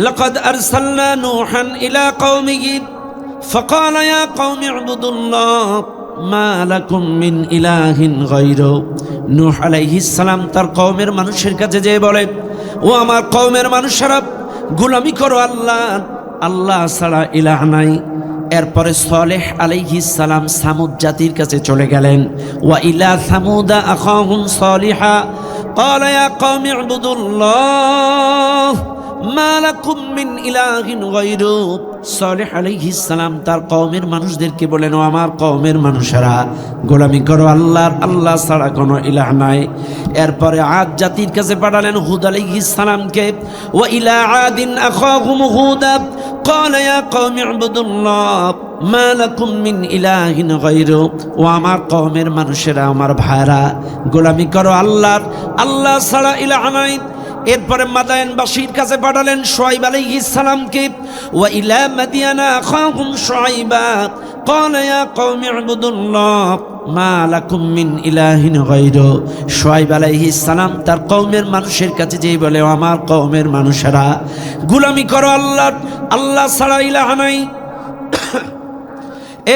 লাকাদ আরসালনা নূহান ইলা কওমিহি ফাকাল ইয়া কওমি ইবুদুল্লাহ মা লাকুম মিন ইলাহিন গায়রু। নূহ আলাইহিস সালাম তার কওমের মানুষের কাছে যেয়ে বলে, ও আমার কওমের মানুষেরা, গোলামি করো আল্লাহ, আল্লাহ ছাড়া ইলাহ নাই। এরপরে সালেহ আলাইহিস সালাম সামুদ জাতির কাছে চলে গেলেন। ওয়া ইলা সামুদা আখাহুম সালিহা ক্বালা ইয়া কওমি ইবুদুল্লাহ মা লাকুম মিন ইলাহিন গায়রু। সালেহ আলাইহিস সালাম তার কওমের মানুষদেরকে বলেন, ও আমার কওমের মানুষেরা, গোলামি করো আল্লাহর, আল্লাহ ছাড়া কোনো ইলাহ নাই। এরপরে আদ জাতির কাছে পাঠালেন হুদ আলাইহিস সালামকে। ওয়া ইলা আদিন আখাহুম হুদা ক্বালা ইয়া কওমি ইবুদুল্লাহ মা লাকুম মিন ইলাহিন গায়রু। ও আমার কওমের মানুষেরা, আমার ভাইরা, গোলামি করো আল্লাহর, আল্লাহ ছাড়া ইলাহ নাই। এরপরে মাদায়েনবাসীর কাছে পাঠালেন শুআয়ব আলাইহিস সালামকে। ওয়া ইলা মাদিয়ানা আখাহুম শুআয়বা ক্বালা ইয়া কওমি ইবুদুল্লাহ মা লাকুম মিন ইলাহিন গায়রু। শুআয়ব আলাইহিস সালাম তার কওমের মানুষের কাছে যেই বলে, ও আমার কওমের মানুষেরা, গোলামি করো আল্লাহর, আল্লাহ ছাড়া ইলাহ নাই।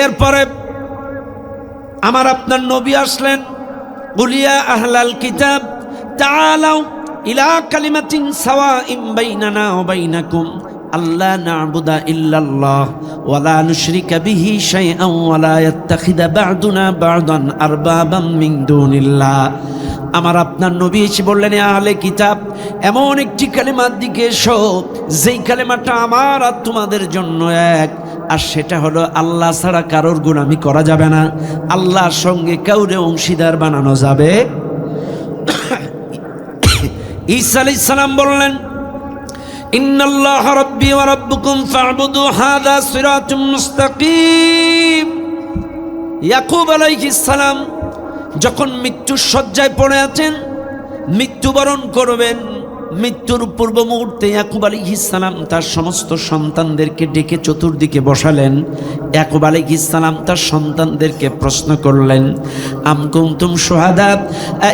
এরপরে আমার আপনার নবী আসলেন। কুলিয়া আহলাল কিতাব তাআলাউ ইলা কালিমাতিন সাওয়াইন বাইনানা ওয়া বাইনাকুম আল্লা না'বুদা ইল্লাল্লাহ ওয়া লা নুশরিকা বিহি শাইআন ওয়া লা ইয়াত্তাখিযা বা'দুনা বা'দান আরবাবাম মিন দুনিল্লাহ। আমার আপনার নবী এসে বললেন, আহলে কিতাব, এমন একটি কালিমার দিকে এসো যেই কালিমাটা আমার আর তোমাদের জন্য এক, আর সেটা হলো আল্লাহ ছাড়া কারোর গোলামি করা যাবে না, আল্লাহর সঙ্গে কাউরে অংশীদার বানানো যাবে। ঈসা আলাইহিস সালাম বললেন, ইন্নাল্লাহা রাব্বি ওয়া রাব্বুকুম ফা'বুদু হাযা সিরাতুম মুস্তাকিম। ইয়াকুব আলাইহিস সালাম যখন মৃত্যুর শয্যায় পড়ে আছেন, মৃত্যুবরণ করবেন, মৃত্যুর পূর্ব মুহূর্তে ইয়াকুব আলাইহিস সালাম তার সমস্ত সন্তানদেরকে ডেকে চতুর্দিকে বসালেন। ইয়াকুব আলাইহিস সালাম তার সন্তানদেরকে প্রশ্ন করলেন, আম কুনতুম শুহাদা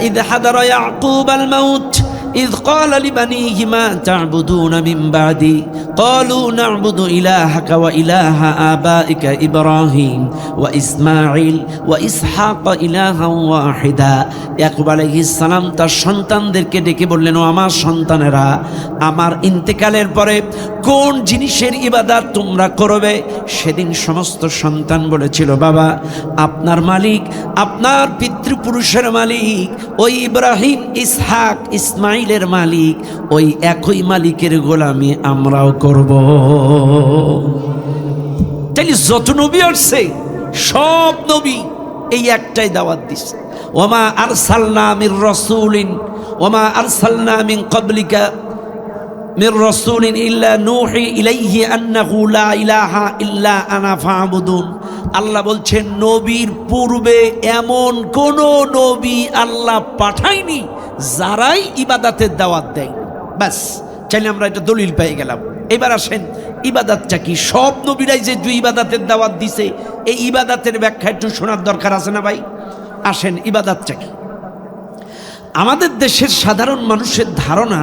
ইয হাদারা ইয়াকুব আল মাউত إذ قال لبنيه ما تعبدون من بعدي قالوا نعبد إلهك وإله آبائك إبراهيم وإسماعيل وإسحاق إلها واحدا। ইয়াকুব আলাইহিস সালাম তার সন্তানদেরকে ডেকে বললেন, ও আমার সন্তানেরা, আমার ইন্তেকালের পরে কোন জিনিসের ইবাদত তোমরা করবে? সেদিন সমস্ত সন্তান বলেছিল, বাবা, আপনার মালিক, আপনার পিতৃপুরুষের মালিক ওই ইব্রাহিম, ইসহাক, ইসমাইলের মালিক, ওই একই মালিকের গোলামি আমরাও করব। তাইলে যত নবী আসছে সব নবী এই একটাই দাওয়াত দিচ্ছে, ওমা আরসালনা মির রাসূলিন ওমা আরসালনা মিন ক্বাবলিকা মির রাসূলিন ইল্লা নূহি ইলাইহি আন্নাহু লা ইলাহা ইল্লা আনা ফা'বুদুন। আল্লাহ বলছেন, নবীর পূর্বে এমন কোন নবী আল্লাহ পাঠায়নি যারাই ইবাদতের দাওয়াত দেয়। ব্যাস, চাইলে আমরা এটা দলিল পেয়ে গেলাম। এবার আসেন, ইবাদতটা কি? সব নবীরাই যে দুই ইবাদতের দাওয়াত দিছে, এই ইবাদতের ব্যাখ্যা একটু শোনার দরকার আছে না ভাই? আসেন, ইবাদতটা কি? আমাদের দেশের সাধারণ মানুষের ধারণা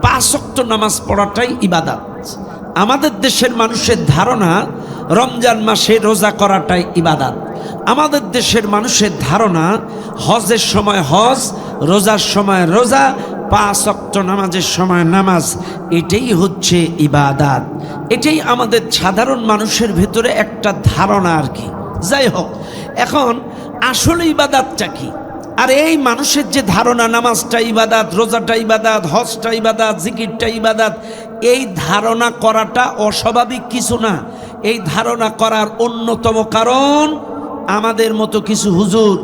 5 ওয়াক্ত নামাজ পড়াটাই ইবাদত। আমাদের দেশের মানুষের ধারণা রমজান মাসে রোজা করাটাই ইবাদত। আমাদের দেশের মানুষের ধারণা হজের সময় হজ, রোজার সময় রোজা, 5 ওয়াক্ত নামাজের সময় নামাজ, এটাই হচ্ছে ইবাদত। এটাই আমাদের সাধারণ মানুষের ভেতরে একটা ধারণা আর কি। যাই হোক, এখন আসলে ইবাদতটা কি? আর এই মানুষের যে ধারণা নামাজটা ইবাদত, রোজাটা ইবাদত, হজটা ইবাদত, জিকিরটা ইবাদত, এই ধারণা করাটা অস্বাভাবিক কিছু না। এই ধারণা করার অন্যতম কারণ আমাদের মতো কিছু হুজুর,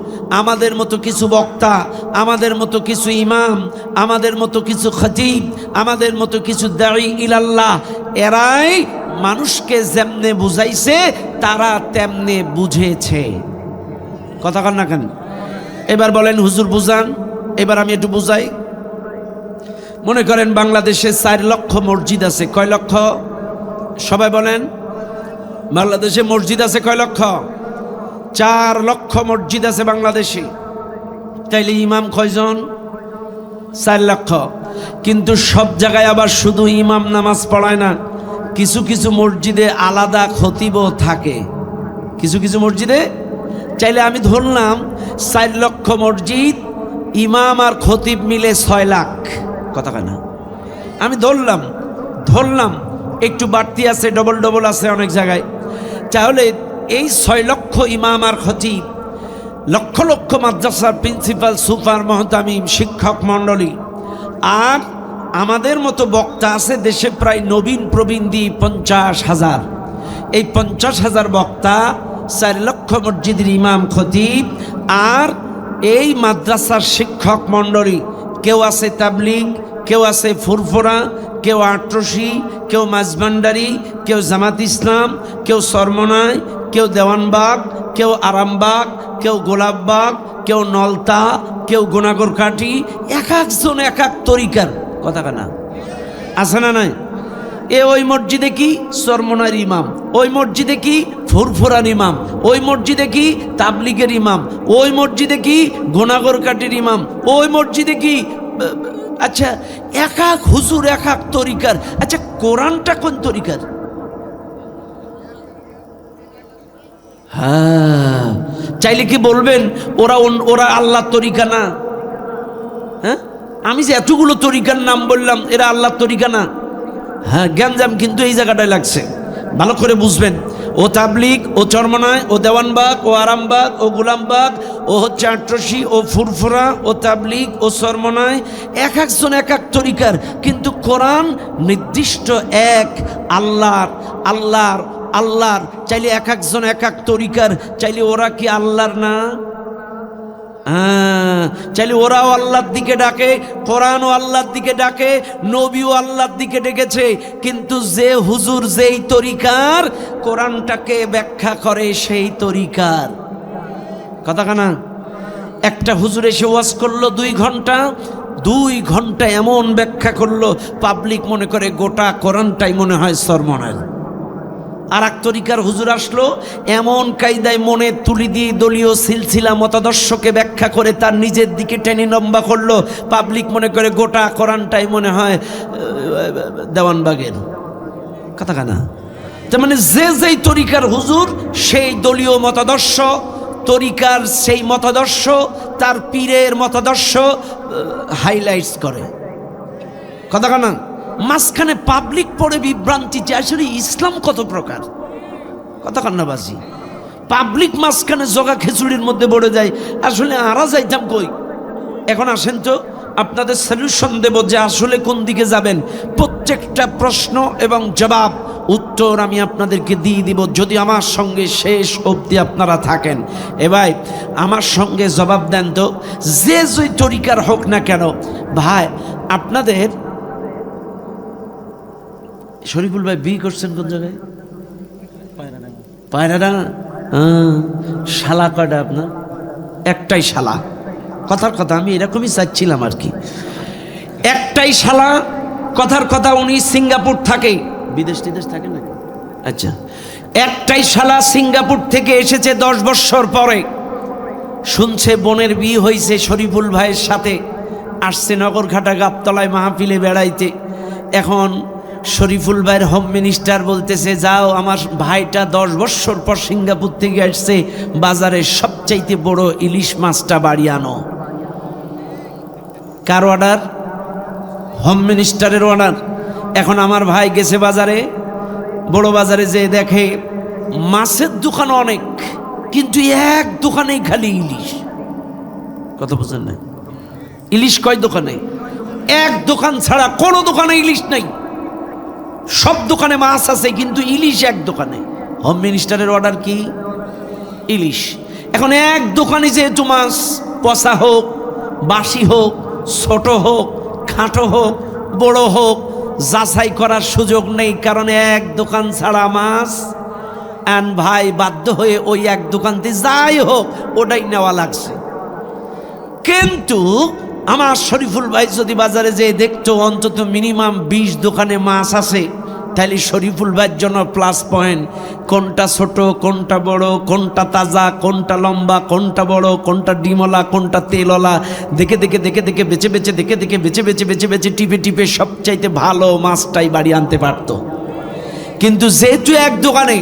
আমাদের মতো কিছু বক্তা, আমাদের মতো কিছু ইমাম, আমাদের মতো কিছু খতিব, আমাদের মতো কিছু দাঈ ইলাল্লাহ, এরাই মানুষকে যেমনে বুঝাইছে তারা তেমনে বুঝেছে। কথা কন না কেন? এবার বলেন হুজুর বুঝান, এবার আমি একটু বুঝাই। মনে করেন বাংলাদেশে 4 লক্ষ মসজিদ আছে। কয় লক্ষ? সবাই বলেন। বাংলাদেশে মসজিদ আছে কয় লক্ষ? 4 লক্ষ মসজিদ আছে বাংলাদেশে। তাইলে ইমাম কয়জন? 4 লক্ষ। কিন্তু সব জায়গায় আবার শুধু ইমাম নামাজ পড়ায় না, কিছু কিছু মসজিদে আলাদা খতিবও থাকে। কিছু কিছু মসজিদে চাইলে আমি ধরলাম 4 লক্ষ মসজিদ, ইমাম আর খতিব মিলে 6 লাখ, কথা কয় না, আমি ধরলাম একটু বাড়তি আছে, ডবল আছে অনেক জায়গায়। তাহলে এই 6 লক্ষ ইমাম আর খতিব, লক্ষ লক্ষ মাদ্রাসার প্রিন্সিপাল, সুপার, মহতামিম, শিক্ষক মণ্ডলী, আর আমাদের মতো বক্তা আছে দেশে প্রায় নবীন প্রবীণ দিয়ে 50,000। এই 50,000 বক্তা, 4 লক্ষ মসজিদের ইমাম খতিব, আর এই মাদ্রাসার শিক্ষক মণ্ডলী, কেউ আছে তাবলিগ, কেউ আছে ফুরফুরা, কেউ আটরশি, কেউ মাঝভান্ডারি, কেউ জামাত ইসলাম, কেউ সরমনায়, কেউ দেওয়ানবাগ, কেউ আরামবাগ, কেউ গোলাপবাগ, কেউ নলতা, কেউ গুনাগরকাঠি, এক একজন এক এক তরিকার, কথা কানা আছে না নাই? ওই মসজিদে কি সরমনার ইমাম, ওই মসজিদে কি ফুরফুরার ইমাম, ওই মসজিদে কি তাবলিগের ইমাম, ওই মসজিদে কি গুনাগরকাঠির ইমাম, ওই মসজিদে কি, আচ্ছা এক এক হুজুর এক এক তরিকার। আচ্ছা কোরআনটা কোন তরিকার? হ্যাঁ, চাইলে কি বলবেন ওরা আল্লাহর তরিকা না? হ্যাঁ, আমি যে এতগুলো তরিকার নাম বললাম, এরা আল্লাহর তরিকা না? হ্যাঁ, গ্যাঞ্জাম কিন্তু এই জায়গাটায় লাগছে, ভালো করে বুঝবেন। ও তাবলিগ, ও চরমনায়, ও দেওয়ানবাগ, ও আরামবাগ, ও গুলামবাগ, ও হচ্ছে আটরশি, ও ফুরফুরা, ও তাবলিগ, ও চরমনায়, এক একজন এক এক তরিকার, কিন্তু কোরআন নির্দিষ্ট এক আল্লাহর। চাইলে এক একজন এক এক তরিকার, চাইলে ওরা কি আল্লাহর না? চাইলে ওরাও আল্লাহর দিকে ডাকে, কোরআনও আল্লাহর দিকে ডাকে, নবীও আল্লাহর দিকে ডেকেছে। কিন্তু যে হুজুর যেই তরিকার, কোরআনটাকে ব্যাখ্যা করে সেই তরিকার, কথা কানা। একটা হুজুর এসে ওয়াজ করলো 2 ঘন্টা, 2 ঘন্টা এমন ব্যাখ্যা করলো, পাবলিক মনে করে গোটা কোরআনটাই মনে হয় সরমনের। আর এক তরিকার হুজুর আসলো, এমন কায়দায় মনে তুলি দিয়ে দলীয় সিলসিলা মতাদর্শকে ব্যাখ্যা করে তার নিজের দিকে টেনে লম্বা করলো, পাবলিক মনে করে গোটা কোরআনটাই মনে হয় দেওয়ানবাগের, কথা কানা। তার মানে যে যেই তরিকার হুজুর, সেই দলীয় মতাদর্শ, তরিকার সেই মতাদর্শ, তার পীরের মতাদর্শ হাইলাইটস করে, কথা কানা। মাঝখানে পাবলিক পড়ে বিভ্রান্তি যে আসলে ইসলাম কত প্রকার, কথা কান্নাবাজি। পাবলিক মাঝখানে জগা খিচুড়ির মধ্যে পড়ে যায়, আসলে আরা যাইতাম কই। এখন আসেন তো, আপনাদের সলিউশন দেব যে আসলে কোন দিকে যাবেন। প্রত্যেকটা প্রশ্ন এবং জবাব উত্তর আমি আপনাদেরকে দিয়ে দিব, যদি আমার সঙ্গে শেষ অবধি আপনারা থাকেন। ভাই আমার সঙ্গে জবাব দেন তো, যে তরিকার হোক না কেন। ভাই আপনাদের শরীফুল ভাই বিয়ে করছেন কোন জায়গায়? পায়রাডাঙ্গা। শালা কয়টা আপনার? একটাই শালা, কথার কথা আমি এরকমই চাচ্ছিলাম আর কি, একটাই শালা, কথার কথা। উনি সিঙ্গাপুর থাকে, বিদেশ থাকে না, আচ্ছা। একটাই শালা সিঙ্গাপুর থেকে এসেছে 10 বছর পরে, শুনছে বোনের বিয়ে হয়েছে শরীফুল ভাইয়ের সাথে, আসছে নগরঘাটা গাবতলায় মাহফিলে বেড়াইতে। এখন শরীফুল ভাইয়ের হোম মিনিস্টার বলতেছে, যাও আমার ভাইটা 10 বছর পর সিঙ্গাপুর থেকে আসছে, বাজারের সবচাইতে বড় ইলিশ মাছটা বাড়ি আনো। কার অর্ডার? হোম মিনিস্টারের অর্ডার। এখন আমার ভাই গেছে বাজারে, বড় বাজারে, যে দেখে মাছের দোকান অনেক, কিন্তু এক দোকানেই খালি ইলিশ, কথা বুঝেন না? ইলিশ কয় দোকানে? এক দোকান ছাড়া কোনো দোকানে ইলিশ নাই, সব দোকানে মাছ আছে, কিন্তু ইলিশ এক দোকানে। হোম মিনিস্টারের অর্ডার কি? ইলিশ। এখন এক দোকানে যেহেতু মাছ, পচা হোক, বাসি হোক, ছোট হোক, খাটো হোক, বড় হোক, যাচাই করার সুযোগ নেই, কারণ এক দোকান ছাড়া মাছ। এন ভাই বাধ্য হয়ে ওই এক দোকানতে যাই হোক ওটাই নেওয়া লাগছে। কিন্তু আমার শরীফুল ভাই যদি বাজারে যেয়ে দেখতো অন্তত মিনিমাম 20 দোকানে মাছ আছে, তাহলে শরীফুল ভাইয়ের জন্য প্লাস পয়েন্ট। কোনটা ছোট, কোনটা বড়, কোনটা তাজা, কোনটা লম্বা, কোনটা বড়, কোনটা ডিমওয়ালা, কোনটা তেলওয়ালা, দেখে দেখে দেখে দেখে বেছে বেছে দেখে দেখে বেছে বেছে বেছে বেছে টিপে টিপে সবচাইতে ভালো মাছটাই বাড়ি আনতে পারত। কিন্তু যেহেতু এক দোকানে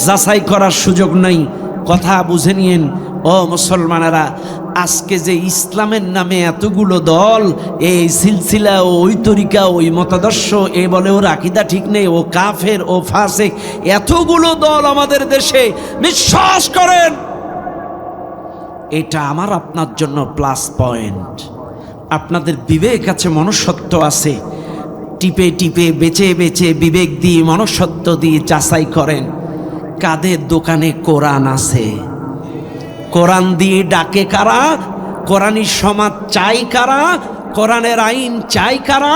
যাচাই করার সুযোগ নাই, কথা বুঝে নিয়েন ও মুসলমানেরা। আজকে যে ইসলামের নামে এতগুলো দল, এই সিলসিলা, ওই তরিকা, ওই মতাদর্শ, এ বলে ওর আকীদা ঠিক নেই, ও কাফের, ও ফাসিক, এতগুলো দল আমাদের দেশে, বিশ্বাস করেন এটা আমার আপনার জন্য প্লাস পয়েন্ট। আপনাদের বিবেক আছে, মনুষ্যত্ব আছে, টিপে টিপে বেছে বেছে বিবেক দিয়ে মনুষ্যত্ব দিয়ে যাচাই করেন কাদের দোকানে কোরআন আছে। কোরআন দিয়ে ডাকে কারা? কোরআনী সমাজ চাই কারা? কোরআনের আইন চাই কারা?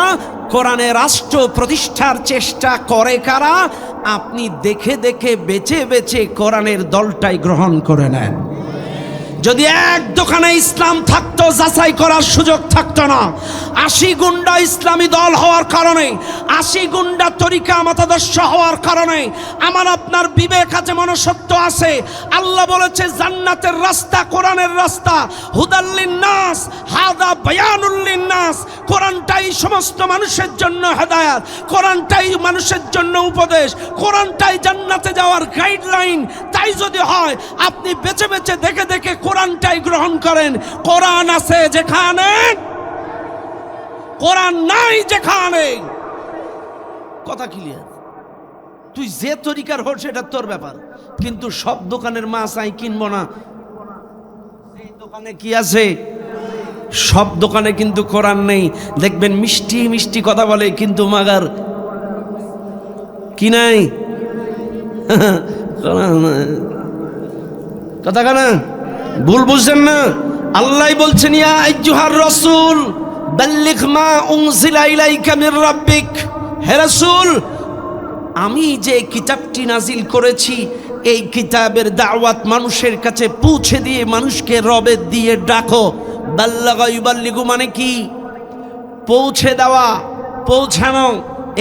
কোরআনের রাষ্ট্র প্রতিষ্ঠার চেষ্টা করে কারা? আপনি দেখে দেখে বেছে বেছে কোরআনের দলটাই গ্রহণ করে নেন। যদি এক দোকানে ইসলাম থাকতো, যাচাই করার সুযোগ থাকতো না। 80 গুন্ডা ইসলামী দল হওয়ার কারণে, 80 গুন্ডা তরিকা মতাদর্শ হওয়ার কারণে আমার আপনার বিবেক আছে, মনুষ্যত্ব আছে। আল্লাহ বলেছে জান্নাতের রাস্তা কোরআনের রাস্তা, হুদাল্লিন নাস হাদা বায়ানুল লিন্নাস। কোরআনটাই সমস্ত মানুষের জন্য হেদায়েত, কোরআনটাই মানুষের জন্য উপদেশ, কোরআনটাই জান্নাতে যাওয়ার গাইডলাইন। তাই যদি হয় আপনি বেছে বেছে দেখে দেখে কোরআনটাই গ্রহণ করেন। কোরআন আছে যেখানে, কোরআন নাই যেখানে। কথা ক্লিয়ার? তুই যে তরিকার হোক সেটা তোর ব্যাপার, কিন্তু সব দোকানের মাছ আমি কিনবো না। এই দোকানে কি আছে? সব দোকানে কিন্তু কোরআন নেই। দেখবেন মিষ্টি মিষ্টি কথা বলে, কিন্তু মাগার কি নাই? কথা কেন ভুল বুঝছেন না? আল্লাহ বলছেন ইয়া আইয়ুহার রাসূল বাল্লিগ মা উনজিলা ইলাইকা মির রাব্বিক। হে রাসূল, আমি যে কিতাবটি নাজিল করেছি এই কিতাবের দাওয়াত মানুষের কাছে পৌঁছে দিয়ে মানুষকে রবের দিয়ে ডাকো। বাল্লাগা ইউবাল্লিগু মানে কি? পৌঁছে দেওয়া, পৌঁছানো।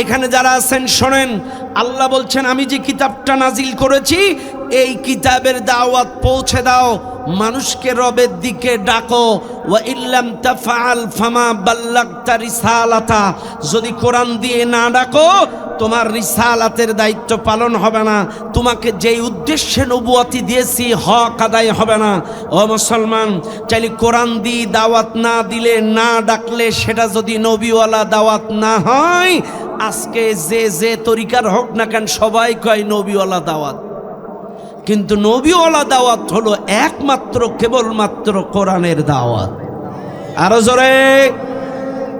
এখানে যারা আছেন শোনেন, আল্লাহ বলছেন আমি যে কিতাবটা নাজিল করেছি এই কিতাবের দাওয়াত পৌঁছে দাও, মানুষকে রবের দিকে ডাকো। ওয়া ইল্লাম তাফআল ফামা বাল্লাগতা রিসালাতা। যদি কোরআন দিয়ে না ডাকো তোমার রিসালাতের দায়িত্ব পালন হবে না, তোমাকে যেই উদ্দেশ্যে নবুয়তি দিয়েছি হক আদায় হবে না। ও মুসলমান, চাইলে কোরআন দিয়ে দাওয়াত না দিলে, না ডাকলে, সেটা যদি নবীওয়ালা দাওয়াত না হয়, আজকে যে যে তরিকার হোক না কেন সবাই কয় নবীওয়ালা দাওয়াত, কিন্তু নবীওয়ালা দাওয়াত হলো একমাত্র কেবলমাত্র কোরআনের দাওয়াত। আরো জোরে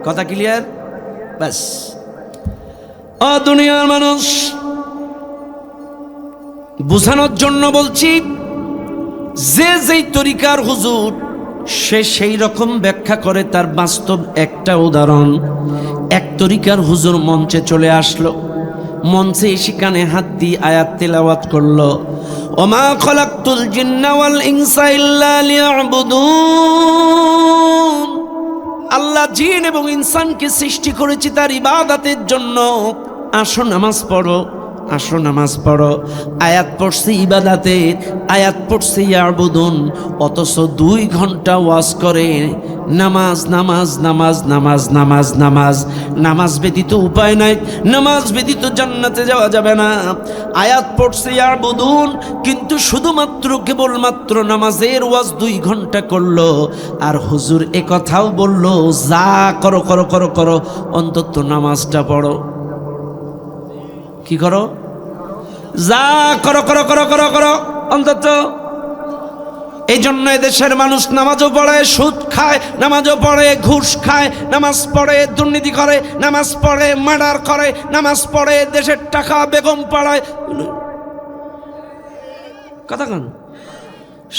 কথা ক্লিয়ার? ব্যাস। ও দুনিয়ার মানুষ, বোঝানোর জন্য বলছি, যে যেই তরিকার হুজুর সে সেই রকম ব্যাখ্যা করে। তার বাস্তব একটা উদাহরণ, এক তরিকার হুজুর মঞ্চে চলে আসলো, মঞ্চে এসে কানে হাত দিয়ে আয়াত তেলাওয়াত করলো, ওমা খলাকতুল জিন্না ওয়াল ইনসা ইল্লা লিয়াবুদুন। আল্লাহ জিন এবং ইনসানকে সৃষ্টি করেছি তার ইবাদতের জন্য। আসো নামাজ পড়ো, আসো নামাজ পড়ো। আয়াত পড়ছে ইবাদতের, আয়াত পড়ছে ইয়াবুদুন, অথচ 2 ঘন্টা ওয়াজ করে নামাজ নামাজ নামাজ নামাজ নামাজ নামাজ। নামাজ ব্যতীত উপায় নাই, নামাজ ব্যতীত জান্নাতে যাওয়া যাবে না। আয়াত পড়ছে ইয়াবুদুন, কিন্তু শুধুমাত্র কেবলমাত্র নামাজের ওয়াজ 2 ঘন্টা করলো। আর হুজুর এ কথাও বললো, যা করো করো করো করো, অন্তত নামাজটা পড়ো। কি করো? যা করো করো করো করো করো অন্তত। এই জন্য এদেশের মানুষ নামাজও পড়ে, সুদ খায়, নামাজও পড়ে, ঘুষ খায়, নামাজ পড়ে, দুর্নীতি করে, নামাজ পড়ে, মার্ডার করে, নামাজ পড়ে, দেশের টাকা বেগম পাড়ায়। কথা কন,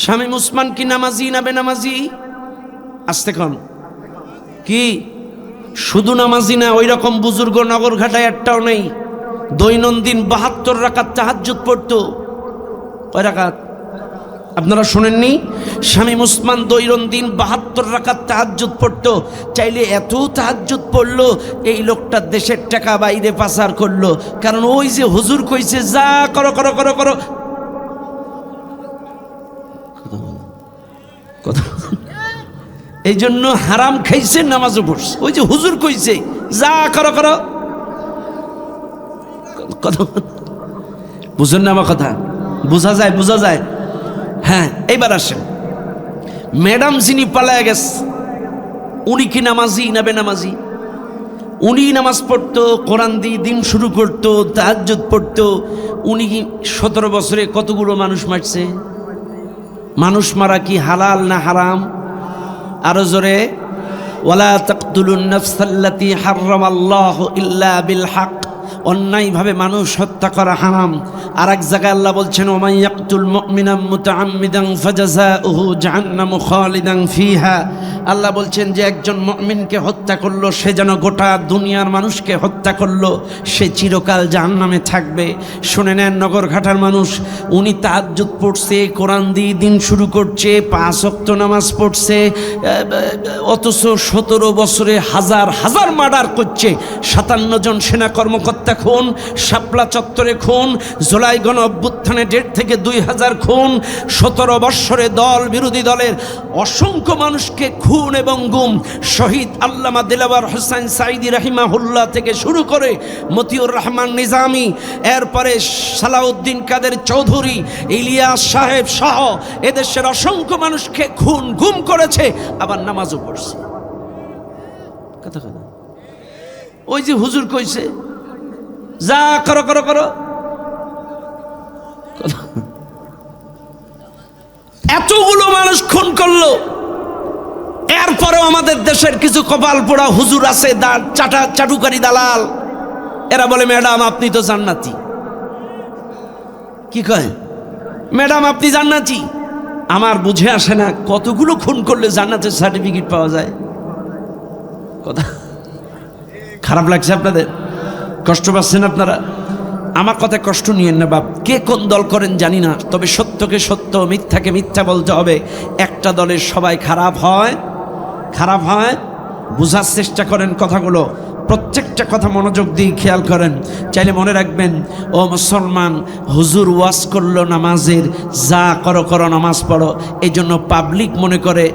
শামীম উসমান কি নামাজি না বেনামাজি? আসতে কন কি? শুধু নামাজি না, ওই রকম বুজুর্গ নগরঘাটায় একটাও নেই। দৈনন্দিন 72 রাকাত তাহাজ্জুদ পড়তো। কয় রাকাত? আপনারা শোনেননি? শামীম ওসমান দৈনন্দিন 72 রাকাত তাহাজ্জুদ পড়তো। চাইলে এত তাহাজ্জুদ পড়লো, এই লোকটা দেশের টাকা বাইরে পাচার করলো। কারণ ওই যে হুজুর কইছে যা করো করো করো করো, কথা এই জন্য হারাম খাইছে, নামাজও পড়ছে। ওই যে হুজুর কইছে যা করো করো, কথা বুঝেন না আমার কথা? বোঝা যায়, বোঝা যায়। হ্যাঁ, এইবার আসেন, ম্যাডাম যিনি পালায় গেছে উনি কি নামাজি না বেনামাজি? উনি নামাজ পড়তো, কোরআন দিয়ে দিন শুরু করতো, তাহাজ্জুদ পড়তো। উনি 17 বছরে কতগুলো মানুষ মারছে? মানুষ মারা কি হালাল না হারাম? আরো জোরে, ওয়ালা তাকতুলুন নাফসাল্লাতী হারামাল্লাহু ইল্লা বিল হক। অন্যায়ভাবে মানুষ হত্যা করা হারাম। আর এক জায়গায় আল্লাহ বলছেন, ওমান ইয়াকতুল মুমিনান মুতাআম্মিদান ফাজাযাউহু জাহান্নামু খালিদান ফিহা। আল্লাহ বলছেন যে একজন মুমিনকে হত্যা করলো, সে যেন গোটা দুনিয়ার মানুষকে হত্যা করলো, সে চিরকাল জাহান্নামে থাকবে। শুনে নেন নগরঘাটার মানুষ, উনি তাহাজ্জুদ পড়ছে, কোরআন দিয়ে দিন শুরু করছে, 5 ওয়াক্ত নামাজ পড়ছে, অথচ 17 বছরে হাজার হাজার মার্ডার করছে। 57 জন সেনা কর্মকর্তা খুন, শাপলা চত্বরে খুন, জুলাই গণ অভ্যুত্থানে 1.5 থেকে 2,000 খুন, 17 বৎসরে দল বিরোধী দলের অসংখ্য মানুষকে খুন এবং গুম। শহীদ আল্লামা দিলওয়ার হোসেন সাঈদী রাহিমাহুল্লাহ থেকে শুরু করে মতিউর রহমান নিজামী, এরপরে সালাউদ্দিন কাদের চৌধুরী, ইলিয়াস সাহেব সহ এদেশের অসংখ্য মানুষকে খুন গুম করেছে, আবার নামাজও পড়ছে। কথা কথা, ওই যে হুজুর কইছে যা করো করো করো, এতগুলো মানুষ খুন করলো। এরপরেও আমাদের দেশের কিছু কপাল পোড়া হুজুর আছে, চাটুকারি দালাল, এরা বলে ম্যাডাম আপনি তো জান্নাতি। কি কয়? ম্যাডাম আপনি জান্নাতি। আমার বুঝে আসে না, কতগুলো খুন করলে জান্নাতের সার্টিফিকেট পাওয়া যায়? কথা খারাপ লাগছে আপনাদের? কষ্ট পাচ্ছেন আপনারা? আমার কথায় কষ্ট নিয়েন না বাপ। কে কোন দল করেন জানি না, তবে সত্যকে সত্য, মিথ্যাকে মিথ্যা বলতে হবে। একটা দলের সবাই খারাপ হয়, খারাপ হয়। বোঝার চেষ্টা করেন কথাগুলো, প্রত্যেকটা কথা মনোযোগ দিয়ে খেয়াল করেন। চাইলে মনে রাখবেন, ও মুসলমান, হুজুর ওয়াজ করলো নামাজের, যা করো করো নামাজ পড়ো। এই জন্য পাবলিক মনে করে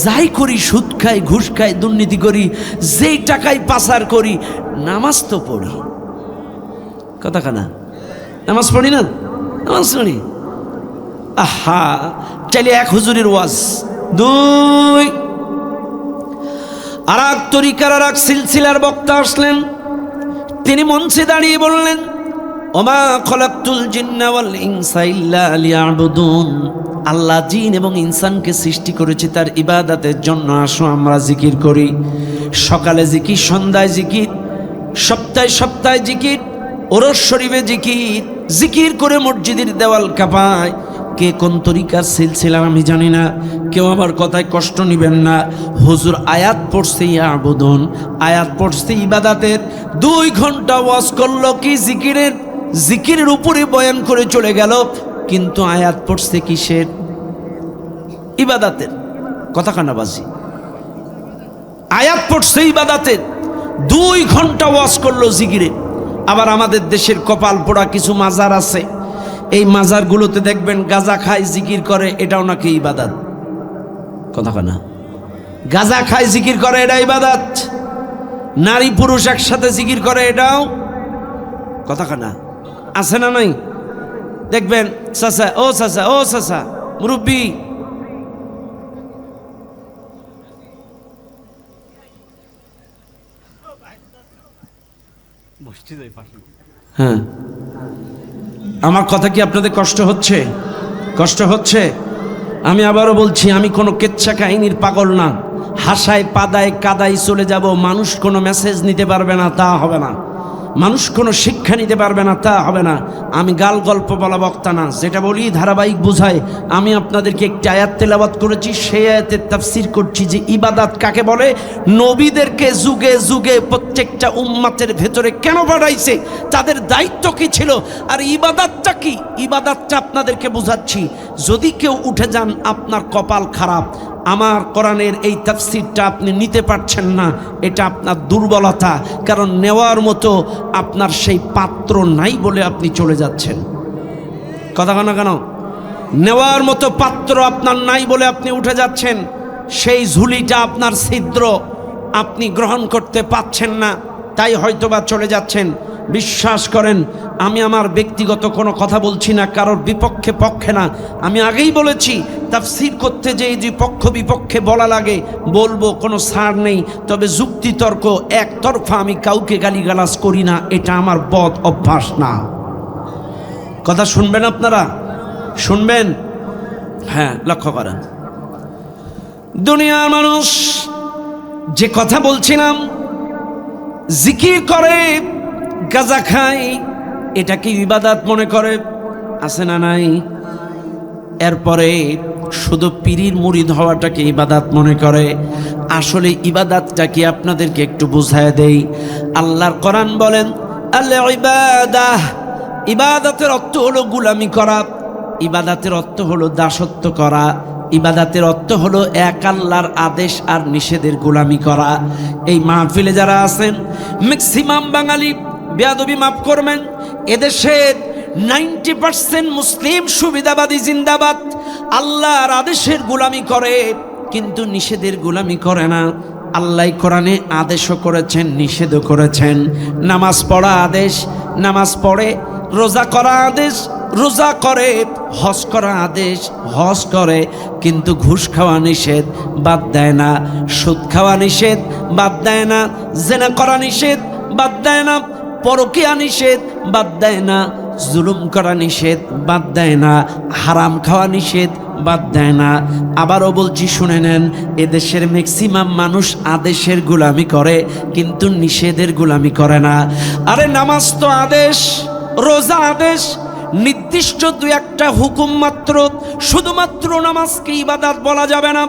যাই করি, সুদ খাই, ঘুষ খাই, দুর্নীতি করি, যেই টাকায় পাচার করি, নামাজ তো পড়ি। কথা কানা, নামাজ পড়ি না? নামাজ পড়ি। আহা, চাইলে এক হুজুরের ওয়াজ, 2 আর এক তরিকার আর এক সিলসিলার বক্তা আসলেন, তিনি মঞ্চে দাঁড়িয়ে বললেন, ওমা খলাকতুল জিন্না ওয়াল ইনসা ইল্লা লিয়াবুদুন। আল্লাহ জিন এবং ইনসানকে সৃষ্টি করেছে তার ইবাদতের জন্য। আসো আমরা জিকির করি। সকালে জিকির, সন্ধ্যায় জিকির, সপ্তাহে সপ্তাহে জিকির, ওরস শরীফে জিকির। জিকির করে মসজিদের দেওয়াল কাঁপায়। কে কোন তরিকার সিলসিলা আমি জানি না, কেউ আমার কথায় কষ্ট নেবেন না। হুজুর আয়াত পড়ছে ইয়াবুদুন, আয়াত পড়ছে ইবাদতের। 2 ঘন্টা ওয়াজ করলো কি জিকিরের, জিকিরের উপরে বয়ান করে চলে গেল, কিন্তু আয়াত পড়ছে কিসের? ইবাদতের। কথা কানাবাজি। আয়াত পড়ছে ইবাদতের, 2 ঘন্টা ওয়াজ করলো জিকিরে। আবার আমাদের দেশের কপাল পোড়া কিছু মাজার আছে, এই মাজারগুলোতে দেখবেন গাঁজা খায় জিকির করে, এটাও নাকি ইবাদত। কথা কয় না? গাঁজা খায় জিকির করে, এটা ইবাদত। নারী পুরুষ একসাথে জিকির করে, এটাও। কথা কয় না? আছে না নাই? দেখবেন চাচা, ও চাচা, ও চাচা, মুরব্বী, হ্যাঁ, আমার কথা কি আপনাদের কষ্ট হচ্ছে? কষ্ট হচ্ছে? আমি আবারও বলছি, আমি কোনো কেচ্ছা কাহিনীর পাগল না। হাসায় পাদায় কাদায় চলে যাব, মানুষ কোনো মেসেজ নিতে পারবে না, তা হবে না। মানুষ কোনো শিক্ষা নিতে পারবে না তা হবে না। আমি গাল গল্প বলা বক্তা না, যেটা বলি ধারাবাহিক বোঝায়। আমি আপনাদেরকে একটি আয়াত তেলাওয়াত করেছি, সেই আয়াতের তাফসীর করছি যে ইবাদত কাকে বলে, নবীদেরকে যুগে যুগে প্রত্যেকটা উম্মতের ভেতরে কেন পাঠাইছে, তাদের দায়িত্ব কি ছিল, আর ইবাদতটা কি। ইবাদতটা আপনাদেরকে বোঝাচ্ছি। যদি কেউ উঠে যান আপনার কপাল খারাপ। আমার কোরআনের এই তাফসীরটা আপনি নিতে পারছেন না, এটা আপনার দুর্বলতা, কারণ নেওয়ার মতো আপনার সেই পাত্র নাই বলে আপনি চলে যাচ্ছেন। কথা কেন কেন নেওয়ার মতো পাত্র আপনার নাই বলে আপনি উঠে যাচ্ছেন। সেই ঝুলিটা আপনার ছিদ্র, আপনি গ্রহণ করতে পাচ্ছেন না, তাই হয়তোবা চলে যাচ্ছেন। বিশ্বাস করেন, আমি আমার ব্যক্তিগত কোনো কথা বলছি না, কারোর বিপক্ষে পক্ষে না। আমি আগেই বলেছি, তাফসীর করতে যে যে পক্ষ বিপক্ষে বলা লাগে বলবো, কোনো ছাড় নেই। তবে যুক্তিতর্ক একতরফা আমি কাউকে গালিগালাজ করি না, এটা আমার বদ অভ্যাস না। কথা শুনবেন আপনারা, শুনবেন? হ্যাঁ, লক্ষ্য করেন, দুনিয়ার মানুষ যে কথা বলছিলাম, জিকির করে, গাঁজা খায়, এটাকে ইবাদত মনে করে, আছে না নাই? এরপরে শুধু পীরির মুরিদ হওয়াটাকে ইবাদত মনে করে। আসলে ইবাদতটা কি আপনাদেরকে একটু বুঝায় দেই। আল্লাহর কোরআন বলেন, আল ইবাদাহ, ইবাদতের অর্থ হলো গোলামি করা, ইবাদতের অর্থ হলো দাসত্ব করা, ইবাদতের অর্থ হলো এক আল্লাহর আদেশ আর নিষেধের গোলামি করা। এই মাহফিলে যারা আছেন ম্যাক্সিমাম বাঙালি, বেয়াদবি মাফ করবেন, এদেশের 90% মুসলিম সুবিধাবাদী জিন্দাবাদ, আল্লাহর আদেশের গোলামি করে কিন্তু নিষেধের গোলামি করে না। আল্লাহ কোরআনে আদেশও করেছেন, নিষেধও করেছেন। নামাজ পড়া আদেশ, নামাজ পড়ে। রোজা করা আদেশ, রোজা করে। হজ করা আদেশ, হজ করে। কিন্তু ঘুষ খাওয়া নিষেধ, বাদ দেয় না। সুদ খাওয়া নিষেধ, বাদ দেয় না। জেনা করা নিষেধ, বাদ দেয় না। পরকীয়া নিষেধ, বাদ দেয় না। জুলুম করা নিষেধ, বাদ দেয় না। হারাম খাওয়া নিষেধ, বাদ দেয় না। আবারও বলছি, শুনে নেন, এদেশের ম্যাক্সিমাম মানুষ আদেশের গোলামি করে কিন্তু নিষেধের গোলামি করে না। আরে নামাজ তো আদেশ, রোজা আদেশ, নির্দিষ্ট দুই একটা হুকুম মাত্র। শুধুমাত্র নামাজকে ইবাদত বলা যাবে না,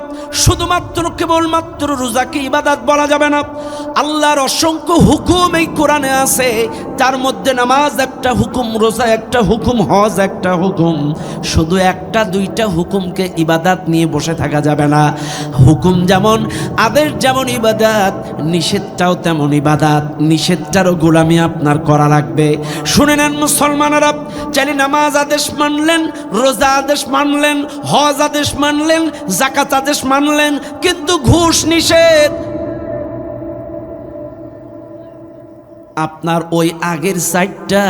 শুধুমাত্র কেবলমাত্র রোজাকে ইবাদত বলা যাবে না। আল্লাহর অসংখ্য হুকুম এই কোরআনে আছে, তার মধ্যে নামাজ একটা হুকুম, রোজা একটা হুকুম, হজ একটা হুকুম। শুধু একটা দুইটা হুকুমকে ইবাদত নিয়ে বসে থাকা যাবে না। হুকুম যেমন, আদেশ যেমন ইবাদত, নিষেধটাও তেমন ইবাদত। নিষেধটারও গোলামি আপনার করা লাগবে। শুনে নেন মুসলমানেরা, চাইলে নামাজ আদেশ মানলেন, রোজা আদেশ মানলেন, হজ আদেশ মানলেন, যাকাত আদেশ মানলেন, কিন্তু ঘুষ নিষেধ। আপনার ওই আগের সাইডটা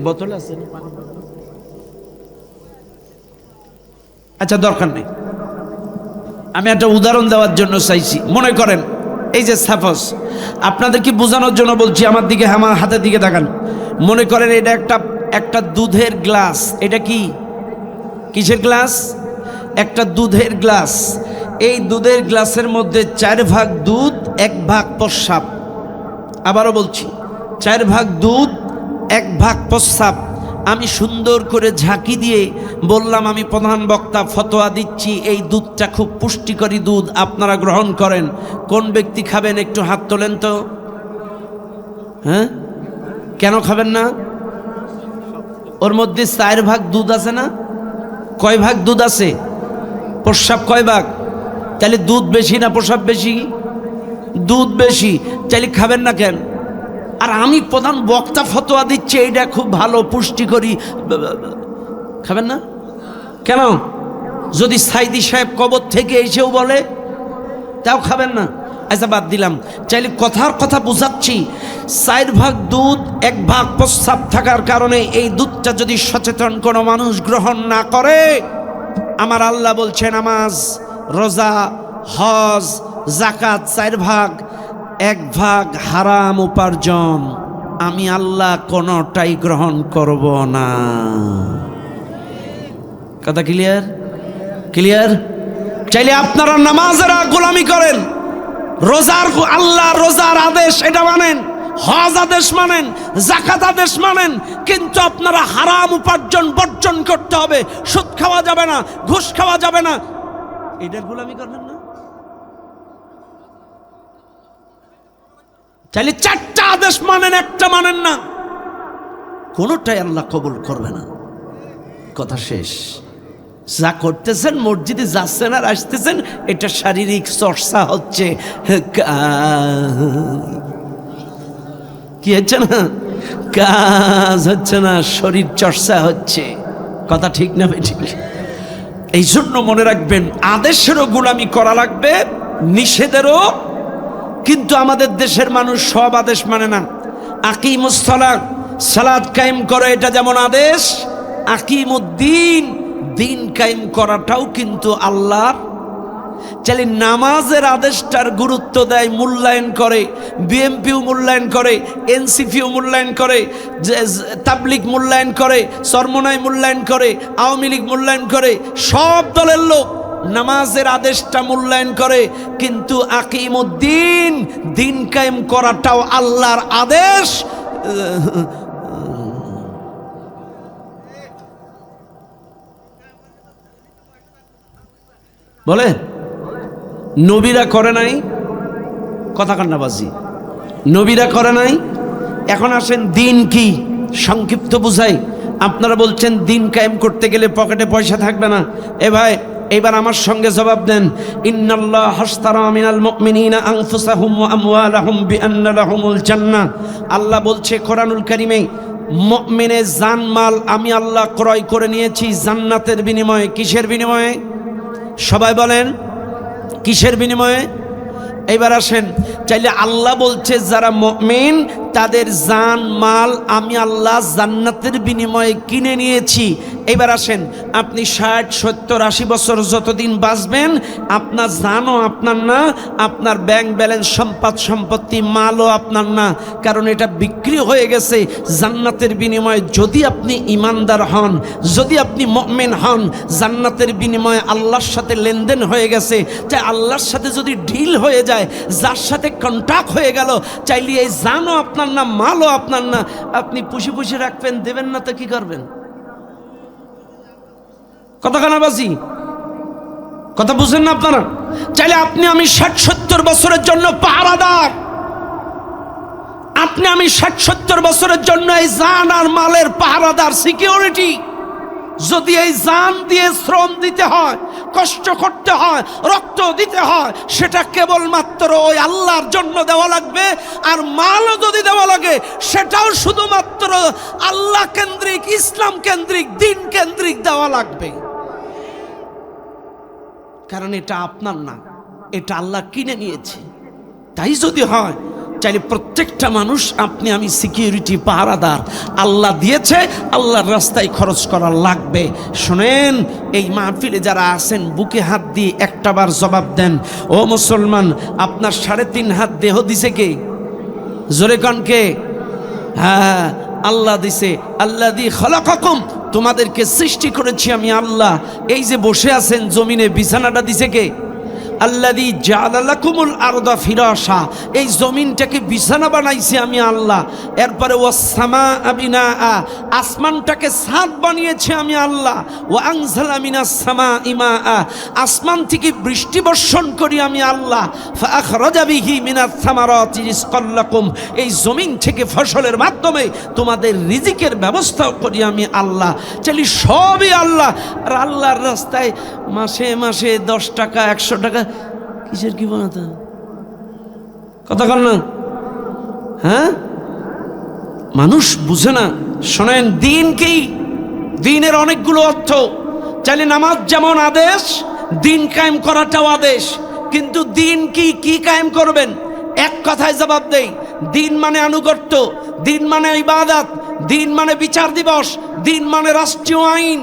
বোতল আছে, আচ্ছা দরকার নেই। আমি একটা উদাহরণ দেওয়ার জন্য চাইছি। মনে করেন, এই যে সাপোজ, আপনাদেরকে বোঝানোর জন্য বলছি, আমার দিকে, আমার হাতের দিকে তাকান। মনে করেন এটা একটা দুধের গ্লাস। এটা কি, কিসের গ্লাস? একটা দুধের গ্লাস। এই দুধের গ্লাসের মধ্যে 4 ভাগ দুধ, 1 ভাগ প্রস্রাব। আবারও বলছি, 4 ভাগ দুধ, 1 ভাগ প্রস্রাব। আমি সুন্দর করে ঝাঁকি দিয়ে বললাম, আমি প্রধান বক্তা, ফতোয়া দিচ্ছি, এই দুধটা খুব পুষ্টিকরী দুধ, আপনারা গ্রহণ করেন। কোন ব্যক্তি খাবেন একটু হাত তোলেন তো। হ্যাঁ, কেন খাবেন না? ওর মধ্যে 4 ভাগ দুধ আছে না? কয় ভাগ দুধ আছে? প্রস্রাব কয় ভাগ? তাহলে দুধ বেশি না প্রস্রাব বেশি? দুধ বেশি। তাহলে খাবেন না কেন? আর আমি প্রধান বক্তা, ফতোয়া দিচ্ছি এইটা খুব ভালো, পুষ্টিকরী, খাবেন না কেন? যদি সাইদি সাহেব কবর থেকে এসেও বলে, তাও খাবেন না? আচ্ছা বাদ দিলাম, চাইলে কথার কথা বুঝাচ্ছি। 4 ভাগ দুধ, 1 ভাগ প্রস্রাব থাকার কারণে এই দুধটা যদি সচেতন কোনো মানুষ গ্রহণ না করে, আমার আল্লাহ বলছে নামাজ, রোজা, হজ, যাকাত 4 ভাগ, 1 ভাগ হারাম উপার্জন, আমি আল্লাহ কোনোটাই গ্রহণ করব না। কথা ক্লিয়ার? ক্লিয়ার? চাইলে আপনারা নামাজেরা গোলামি করেন, রোজার আল্লাহ রোজার আদেশ এটা মানেন, হজ আদেশ মানেন, যাকাত আদেশ মানেন, কিন্তু আপনারা হারাম উপার্জন বর্জন করতে হবে। সুদ খাওয়া যাবে না, ঘুষ খাওয়া যাবে না, এটার গোলামি করবেন না। চাইলে 4টা আদেশ মানেন, একটা মানেন না, কোনোটাই আল্লাহ কবুল করবে না। কথা শেষ। যা করতেছেন, মসজিদে যাচ্ছেন আর আসতেছেন, এটা শারীরিক চর্চা হচ্ছে। কি হচ্ছে না? কাজ হচ্ছে না, শরীর চর্চা হচ্ছে। কথা ঠিক না ঠিক? এই জন্য মনে রাখবেন, আদেশেরও গোলামি করা লাগবে, নিষেধেরও। কিন্তু আমাদের দেশের মানুষ সব আদেশ মানে না। আকিমুস সালাত, সালাত কায়েম করো, এটা যেমন আদেশ, আকিমুদ্দিন, দিন কায়েম করাটাও কিন্তু আল্লাহর। চাইলে নামাজের আদেশটার গুরুত্ব দেয়, মূল্যায়ন করে, বিএমপিও মূল্যায়ন করে, এনসিপিও মূল্যায়ন করে, তাবলিগ মূল্যায়ন করে, চরমনাই মূল্যায়ন করে, আওয়ামী লীগ মূল্যায়ন করে, সব দলের লোক নামাজের আদেশটা মূল্যায়ন করে। কিন্তু আকিমুদ্দিন, দিন কায়েম করাটাও আল্লাহর আদেশ। বলে নবীরা করে নাই, কথা কান্নাবাজি, নবীরা করে নাই। এখন আসেন দিন কি, সংক্ষিপ্ত বুঝাই। আপনারা বলছেন দিন কায়েম করতে গেলে পকেটে পয়সা থাকবে না। এ ভাই, এবার আমার সঙ্গে জবাব দেন। ইন্নাল্লাহ হাশতারা মিনাল মুমিনিনা আনফুসাহুম ওয়া আমওয়ালাহুম বিআন্না লাহুমুল জান্নাহ। আল্লাহ বলছে কোরআনুল কারীমে, মুমিনের জানমাল আমি আল্লাহ ক্রয় করে নিয়েছি জান্নাতের বিনিময়ে। কিসের বিনিময়ে? সবাই বলেন, কিসের বিনিময়ে? এবার আসেন, চাইলে আল্লাহ বলছে যারা মুমিন তাদের জান মাল আমি আল্লাহ জান্নাতের বিনিময়ে কিনে নিয়েছি। এবার আসেন, আপনি 60, 70, 80 বছর যতদিন বাঁচবেন, আপনার জানও আপনার না, আপনার ব্যাংক ব্যালেন্স, সম্পত্তি, মালও আপনার না, কারণ এটা বিক্রি হয়ে গেছে জান্নাতের বিনিময়ে। যদি আপনি ইমানদার হন, যদি আপনি মুমিন হন, জান্নাতের বিনিময়ে আল্লাহর সাথে লেনদেন হয়ে গেছে। তাই আল্লাহর সাথে যদি ডিল হয়ে যায়, যার সাথে কন্ট্রাক্ট হয়ে গেল, চাইলে এই জানও আপনার না, মালও আপনার না, আপনি পুষে পুষে রাখবেন, দেবেন না তো কি করবেন? কথা কানাবাজি, কথা বুঝেন না আপনারা? চাইলে আপনি আমি 60-70 বছরের জন্য পাহারাদার, আপনি আমি 60-70 বছরের জন্য এই জান আর মালের পাহারাদার, সিকিউরিটি। যদি এই জান দিয়ে শ্রম দিতে হয়, কষ্ট করতে হয়, রক্ত দিতে হয়, সেটা কেবলমাত্র ওই আল্লাহর জন্য দেওয়া লাগবে। আর মালও যদি দেওয়া লাগে, সেটাও শুধুমাত্র আল্লাহ কেন্দ্রিক, ইসলাম কেন্দ্রিক, দিন কেন্দ্রিক দেওয়া লাগবে। কারণ এটা আপনার না, এটা আল্লাহ কিনে নিয়েছে। তাই যদি হয়, চাইলে প্রত্যেকটা মানুষ, আপনি আমি সিকিউরিটি, পাহারাদার। আল্লাহ দিয়েছে, আল্লাহর রাস্তায় খরচ করা লাগবে। শোনেন, এই মাহফিলে যারা আছেন, বুকে হাত দিয়ে একটাবার জবাব দেন, ও মুসলমান, আপনার 3.5 হাত দেহ দিছে কে? জোরে কন কে? হ্যাঁ, আল্লাহ দিছে। আল্লাযী খালাকাকুম, তোমাদেরকে সৃষ্টি করেছি আমি আল্লাহ। এই যে বসে আছেন জমিনে, বিছানাটা দিছে কে? আল্লাযী জাআলা লাকুমুল আরদা ফিরাশা, এই জমিনটাকে বিছানা বানাইছি আমি আল্লাহ। এরপরে ওয়াস সামাআ বিনাআ, আসমানটাকে ছাদ বানিয়েছি আমি আল্লাহ। ওয়া আনজালা মিনাস সামাই মাআ, আসমান থেকে বৃষ্টি বর্ষণ করি আমি আল্লাহ। ফাআখরাজা বিহি মিনাস সামারাতি রিজকাল লাকুম, এই জমিন থেকে ফসলের মাধ্যমে তোমাদের রিজিকের ব্যবস্থা করি আমি আল্লাহ। চাইলে সবই আল্লাহ। আর আল্লাহর রাস্তায় মাসে মাসে 10 টাকা, 100 টাকা, কিসের কি বানাতে? কথা বল না, হ্যাঁ? মানুষ বুঝে না। শোনেন, দিন কি? দিনের অনেকগুলো অর্থ। চাইলে নামাজ যেমন আদেশ, দিন কায়েম করাটাও আদেশ। কিন্তু দিন কি, কি কায়েম করবেন? এক কথায় জবাব দেই, দিন মানে আনুগত্য, দিন মানে ইবাদত, দিন মানে বিচার দিবস, দিন মানে রাষ্ট্রীয় আইন।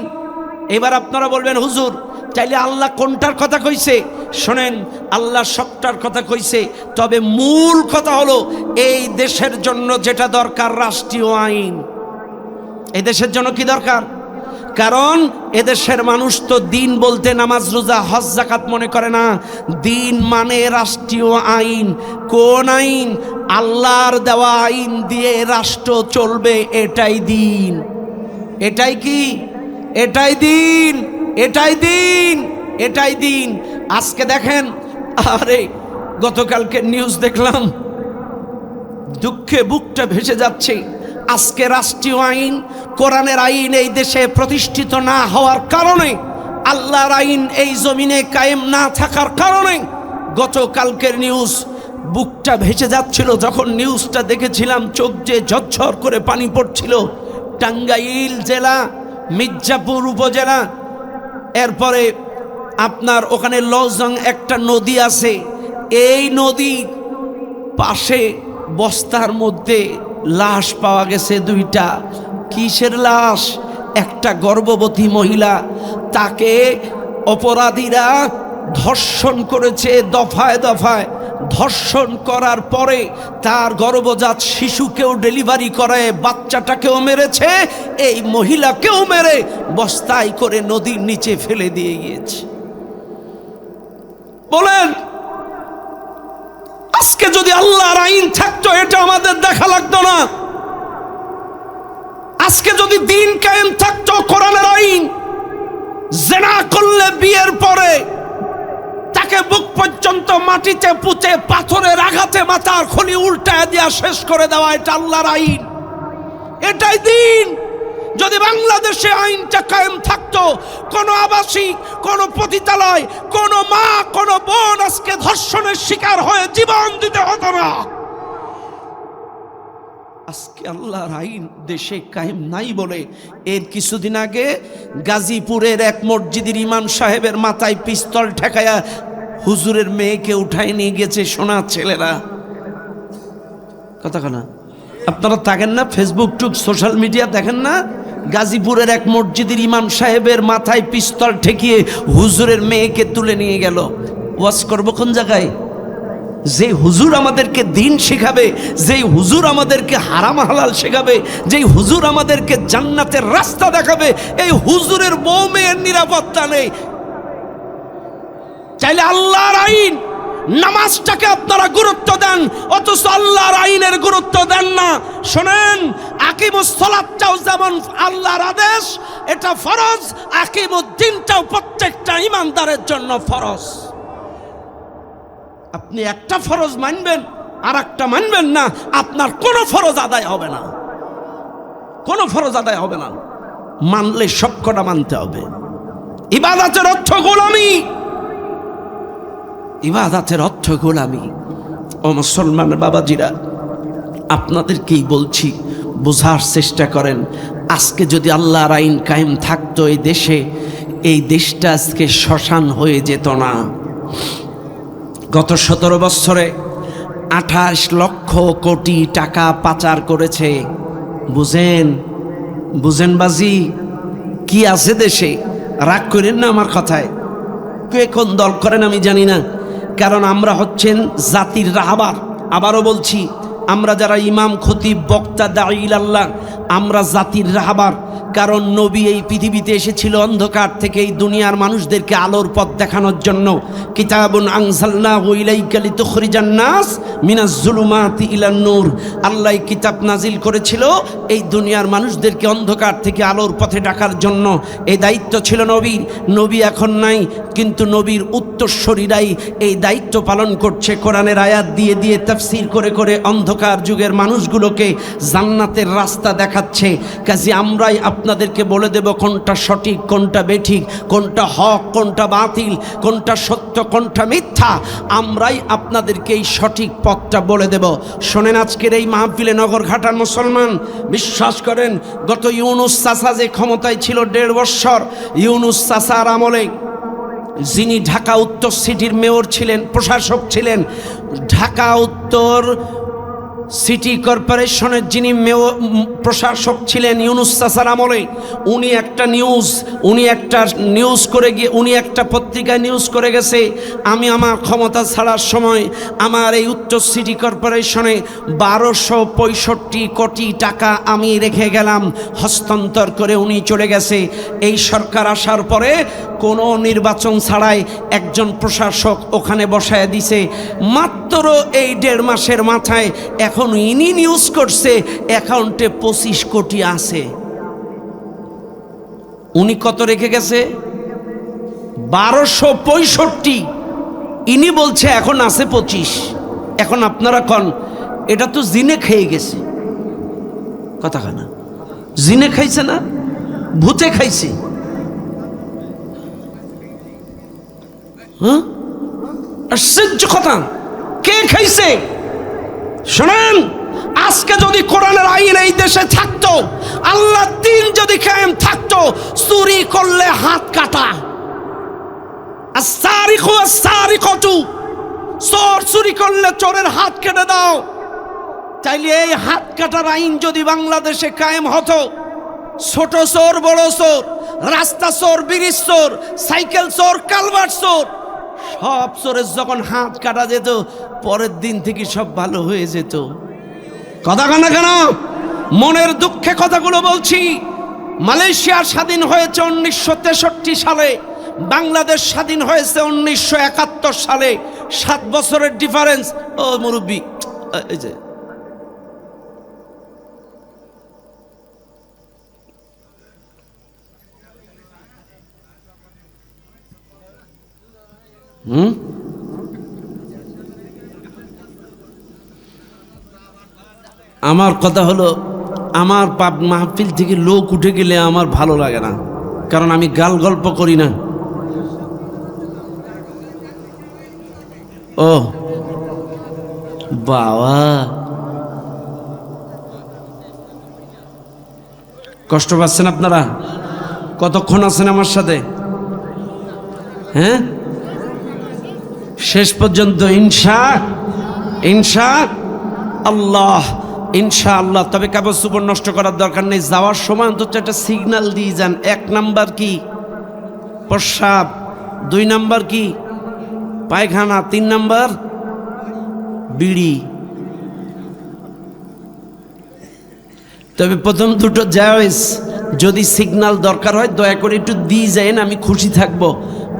এবার আপনারা বলবেন, হুজুর, চাইলে আল্লাহ কোনটার কথা কইছে? শোনেন, আল্লাহ সবটার কথা কইছে, তবে মূল কথা হলো এই দেশের জন্য যেটা দরকার রাষ্ট্রীয় আইন। এই দেশের জন্য কি দরকার? কারণ এদেশের মানুষ তো দিন বলতে নামাজ রোজা হজ যাকাত মনে করে না। দিন মানে রাষ্ট্রীয় আইন। কোন আইন? আল্লাহর দেওয়া আইন দিয়ে রাষ্ট্র চলবে, এটাই দিন। এটাই কি? এটাই দিন, এটাই দিন, এটাই দিন। আজকে দেখেন, আরে গতকালকে নিউজ দেখলাম, দুঃখে বুকটা ভেসে যাচ্ছে। আজকে রাষ্ট্রীয় আইন, কোরআনের আইন এই দেশে প্রতিষ্ঠিত না হওয়ার কারণে, আল্লাহর আইন এই জমিনে কায়েম না থাকার কারণে গতকালকের নিউজ, বুকটা ভেসে যাচ্ছিল যখন নিউজটা দেখেছিলাম, চোখ যে ঝরঝর করে পানি পড়ছিল। টাঙ্গাইল জেলা, মির্জাপুর উপজেলা, এরপরে আপনার ওখানে লজং একটা নদী আছে, এই নদীর পাশে বস্তার মধ্যে লাশ পাওয়া গেছে দুইটা। কিসের লাশ? একটা গর্ভবতী মহিলা, তাকে অপরাধীরা ধর্ষণ করেছে দফায় দফায়। ধর্ষণ করার পরে তার গর্ভজাত শিশুকেও ডেলিভারি করে, বাচ্চাটাকেও মেরেছে, এই মহিলাকেও মেরে বস্তায় করে নদীর নিচে ফেলে দিয়ে গিয়েছে। বলেন, আজকে যদি আল্লাহর আইন থাকতো এটা আমাদের দেখা লাগতো না। আজকে যদি দিন কায়েম থাকতো, কোরআনের আইন, জিনা করলে বিয়ের পরে তাকে বুক পর্যন্ত মাটিতে পুঁতে পাথরের আঘাতে মাথার খুলি উল্টায় দিয়া শেষ করে দেওয়া, এটা আল্লাহর আইন, এটাই দিন। যদি বাংলাদেশে আইনটা কায়েম থাকতো, কোন আবাসিক, কোন পতিতালয়, কোন মা, কোন বোন আজকে ধর্ষণের শিকার হয়ে জীবন দিতে হতো না। আজকে আল্লাহর আইন দেশে কায়েম নাই বলে এর কিছুদিন আগে গাজীপুরের এক মসজিদের ইমাম সাহেবের মাথায় পিস্তল ঠেকায়া হুজুরের মেয়েকে উঠায় নিয়ে গেছে সোনা ছেলেরা। কথা না, আপনারা থাকেন না ফেসবুক টুক সোশ্যাল মিডিয়া দেখেন না? গাজীপুরের এক মসজিদের ইমাম সাহেবের মাথায় পিস্তল ঠেকিয়ে হুজুরের মেয়েকে তুলে নিয়ে গেল। ওয়াজ করবো কোন জায়গায়? যে হুজুর আমাদেরকে দিন শেখাবে, যেই হুজুর আমাদেরকে হারাম হালাল শেখাবে, যেই হুজুর আমাদেরকে জান্নাতের রাস্তা দেখাবে, এই হুজুরের বউ মেয়ের নিরাপত্তা নেই। চাইলে আল্লাহর আইন, নামাজটাকে আপনারা গুরুত্ব দেন, অথচ আল্লাহর আইনের গুরুত্ব দেন না। শোনেন, আকিমুস সালাতটাও যেমন আল্লাহর আদেশ, এটা ফরজ, আকিমুদ্দিনটাও প্রত্যেকটা ইমানদারের জন্য ফরজ। আপনি একটা ফরজ মানবেন আর একটা মানবেন না, আপনার কোনো ফরজ আদায় হবে না, কোনো ফরজ আদায় হবে না। মানলে সবকটা মানতে হবে। ইবাদতের অর্থ গোলামি, ইবাদতের অর্থ গোলামি। ও মুসলমান বাবাজিরা, আপনাদেরকেই বলছি, বোঝার চেষ্টা করেন। আজকে যদি আল্লাহর আইন কায়েম থাকতো এই দেশে, এই দেশটা আজকে শ্মশান হয়ে যেত না। গত 17 বছরে 28 লক্ষ কোটি টাকা পাচার করেছে। বুঝেন, বুঝেন বাজি, কি আছে দেশে? রাগ করেন না আমার কথায়, কে কোন দল করেন আমি জানি না, কারণ আমরা হচ্ছেন জাতির রাহবার। আবারও বলছি, আমরা যারা ইমাম, খতিব, বক্তা, দাঈল আল্লাহ, আমরা জাতির রাহবার। কারণ নবী এই পৃথিবীতে এসেছিল অন্ধকার থেকে এই দুনিয়ার মানুষদেরকে আলোর পথ দেখানোর জন্য। কিতাবুন আনজালনাহু ইলাইকা লিতুখরিজান নাস মিনাজ জুলুমাতি ইলান নূর। আল্লাহ কিতাব নাজিল করেছিল এই দুনিয়ার মানুষদেরকে অন্ধকার থেকে আলোর পথে ডাকার জন্য। এই দায়িত্ব ছিল নবীর। নবী এখন নাই, কিন্তু নবীর উত্তরসূরিরাই এই দায়িত্ব পালন করছে। কোরআনের আয়াত দিয়ে দিয়ে তাফসীর করে করে অন্ধকার যুগের মানুষগুলোকে জান্নাতের রাস্তা দেখাচ্ছে। কাজে আমরাই আপনাদেরকে বলে দেব কোনটা সঠিক, কোনটা বেঠিক, কোনটা হক, কোনটা বাতিল, কোনটা সত্য, কোনটা মিথ্যা। আমরাই আপনাদেরকে এই সঠিক পথটা বলে দেব। শোনেন, আজকের এই মাহফিলে নগরঘাটার মুসলমান, বিশ্বাস করেন, গত ইউনুস চাচা যে ক্ষমতায় ছিল 1.5 বছর, ইউনুস চাচার আমলে যিনি ঢাকা উত্তর সিটির মেয়র ছিলেন, প্রশাসক ছিলেন, ঢাকা উত্তর সিটি কর্পোরেশনের যিনি প্রশাসক ছিলেন ইউনুস চাচার আমলে, উনি একটা নিউজ করে গিয়ে উনি একটা পত্রিকায় নিউজ করে গেছে, আমি আমার ক্ষমতা ছাড়ার সময় আমার এই উত্তর সিটি কর্পোরেশনে 1265 কোটি টাকা আমি রেখে গেলাম, হস্তান্তর করে উনি চলে গেছে। এই সরকার আসার পরে কোনো নির্বাচন ছাড়াই একজন প্রশাসক ওখানে বসায় দিছে। মাত্র এই 1.5 মাসের মাথায় এখন ইনি নিউজ করছে অ্যাকাউন্টে 25 কোটি আছে। উনি কত রেখে গেছে? 1265। ইনি বলছে এখন আছে 25। এখন আপনারা কন এটা তো জিনে খেয়ে গেছে। কথা না, জিনে খাইছে না, ভূতে খাইছে। আশ্চর্য কথা, কে খাইছে? শোনেন, আজকে যদি কোরআনের আইন এই দেশে থাকতো, আল্লাহর দ্বীন যদি কায়েম থাকতো, চুরি করলে হাত কাটা, আস-সারিকু আস-সারিকাতু, চোর চুরি করলে চোরের হাত কেটে দাও। তাইলে এই হাত কাটার আইন যদি বাংলাদেশে কায়েম হতো, ছোট চোর বড় চোর, রাস্তা চোর ব্রিজ চোর, সাইকেল চোর কালভার্ট চোর, সব চোরের যখন হাত কাটা যেত, পরের দিন থেকে সব ভালো হয়ে যেত। কথা কানা কেন? মনের দুঃখে কথাগুলো বলছি। মালয়েশিয়া স্বাধীন হয়েছে 1963 সালে, বাংলাদেশ স্বাধীন হয়েছে 1971 সালে। 7 বছরের ডিফারেন্স। ও মুরব্বী, এই যে আমার কথা হলো, আমার মাহফিল থেকে লোক উঠে গেলে আমার ভালো লাগে না, কারণ আমি গাল গল্প করি না। ও বাবা, কষ্ট পাচ্ছেন আপনারা? কতক্ষণ আছেন আমার সাথে? হ্যাঁ, শেষ পর্যন্ত ইনশাআল্লাহ। তবে কাগজ সুপর নষ্ট করার দরকার নেই। যাওয়ার সময় অন্তত একটা সিগন্যাল দিয়ে যান। 1 নাম্বার কি? প্রস্রাব। 2 নাম্বার কি? পায়খানা। 3 নাম্বার বিড়ি। তবে প্রথম দুটো জায়েজ। যদি সিগন্যাল দরকার হয় দয়া করে একটু দিয়ে যান, আমি খুশি থাকবো।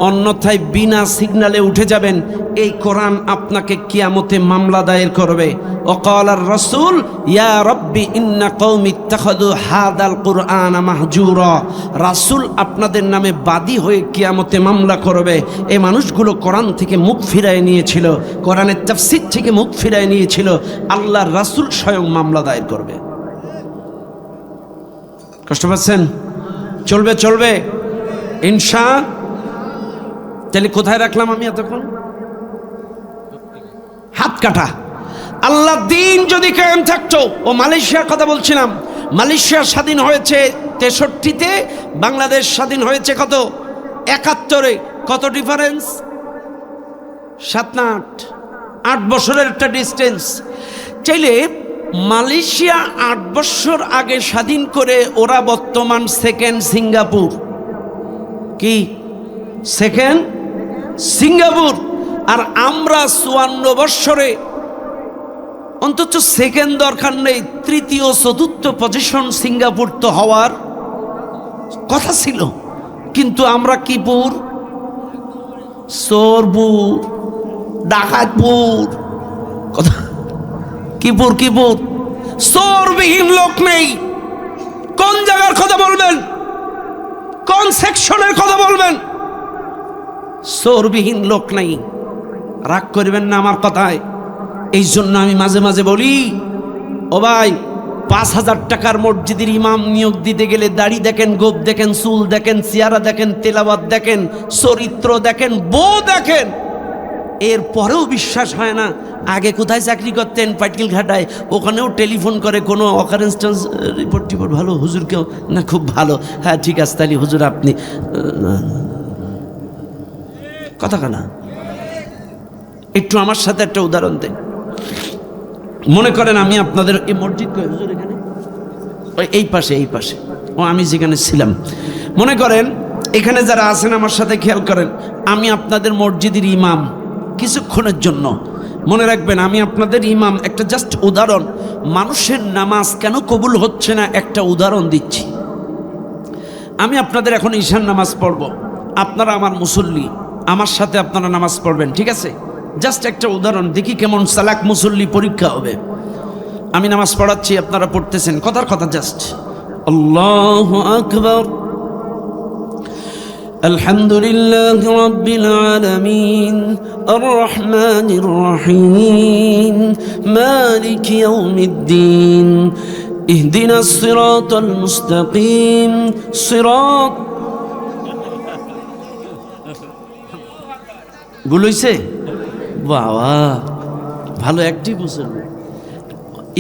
অন্যথায় বিনা সিগনালে উঠে যাবেন। এই কোরআন আপনাকে কিয়ামতে মামলা দায়ের করবে। ওয়াকালার রাসূল ইয়া রাব্বি ইন্না কওমি ইত্তাখাযু হাদাল কুরআনা মাহজুরা। রাসূল আপনাদের নামে বাদী হয়ে কিয়ামতে মামলা করবে। এই মানুষগুলো কোরআন থেকে মুখ ফিরায় নিয়েছিল, কোরআনের তাফসীর থেকে মুখ ফিরায় নিয়েছিল। আল্লাহর রাসূল স্বয়ং মামলা দায়ের করবে। কষ্ট পাচ্ছেন? চলবে ইনশাআল্লাহ। তাহলে কোথায় রাখলাম আমি এতক্ষণ? হাত কাটা। আল্লাহ দিন যদি কায়েম থাকতো। ও মালয়েশিয়ার কথা বলছিলাম। মালয়েশিয়া স্বাধীন হয়েছে 63-তে, বাংলাদেশ স্বাধীন হয়েছে কত? 71-এ। কত ডিফারেন্স? 7 না 8 বছরের একটা ডিস্টেন্স। চাইলে মালয়েশিয়া 8 বছর আগে স্বাধীন করে ওরা বর্তমান সেকেন্ড সিঙ্গাপুর। কি সেকেন্ড সিঙ্গাপুর? আর আমরা 54 বৎসরে অন্তত সেকেন্ড দরকার নেই, তৃতীয় চতুর্থ পজিশন সিঙ্গাপুর তো হওয়ার কথা ছিল। কিন্তু আমরা কিপুর, চোরপুর, ডাকাতপুর, কথা কিপুর চোরবিহীন লোক নেই। কোন জায়গার কথা বলবেন? কোন সেকশনের কথা বলবেন? চোরবিহীন লোক নেই। রাগ করবেন না আমার কথায়। এই জন্য আমি মাঝে মাঝে বলি, ও ভাই, 5,000 টাকার মসজিদের ইমাম নিয়োগ দিতে গেলে দাড়ি দেখেন, গোপ দেখেন, চুল দেখেন, চেহারা দেখেন, তেলাওয়াত দেখেন, চরিত্র দেখেন, বউ দেখেন, এরপরেও বিশ্বাস হয় না। আগে কোথায় চাকরি করতেন? পাটকিল ঘাটায়। ওখানেও টেলিফোন করে কোনো অকারেন্স রিপোর্ট ভালো, হুজুর কেউ না, খুব ভালো, হ্যাঁ ঠিক আছে তাহলে হুজুর আপনি কথা কানা। একটু আমার সাথে একটা উদাহরণ দেন। মনে করেন আমি আপনাদের এই মসজিদ কই হুজুর এখানে, ওই এই পাশে ও আমি যেখানে ছিলাম, মনে করেন এখানে যারা আছেন আমার সাথে খেয়াল করেন, আমি আপনাদের মসজিদের ইমাম কিছুক্ষণের জন্য। মনে রাখবেন আমি আপনাদের ইমাম। একটা জাস্ট উদাহরণ, মানুষের নামাজ কেন কবুল হচ্ছে না একটা উদাহরণ দিচ্ছি। আমি আপনাদের এখন ঈশান নামাজ পড়ব, আপনারা আমার মুসল্লি, আমার সাথে আপনারা নামাজ পড়বেন, ঠিক আছে? জাস্ট একটা উদাহরণ, দেখি কেমন চালাক মুসল্লি পরীক্ষা হবে। আমি নামাজ পড়াচ্ছি, আপনারা পড়তেছেন, কথার কথা জাস্ট আল্লাহু আকবার। আলহামদুলিল্লাহ রাব্বিল আলামিন আর রহমানির রহিম মালিকি ইয়াউমিদ্দিন ইহদিনাস সিরাতাল মুস্তাকিম সিরাত। ভুল হইছে? বাবা ভালো অ্যাক্টিভ মুসল্লি।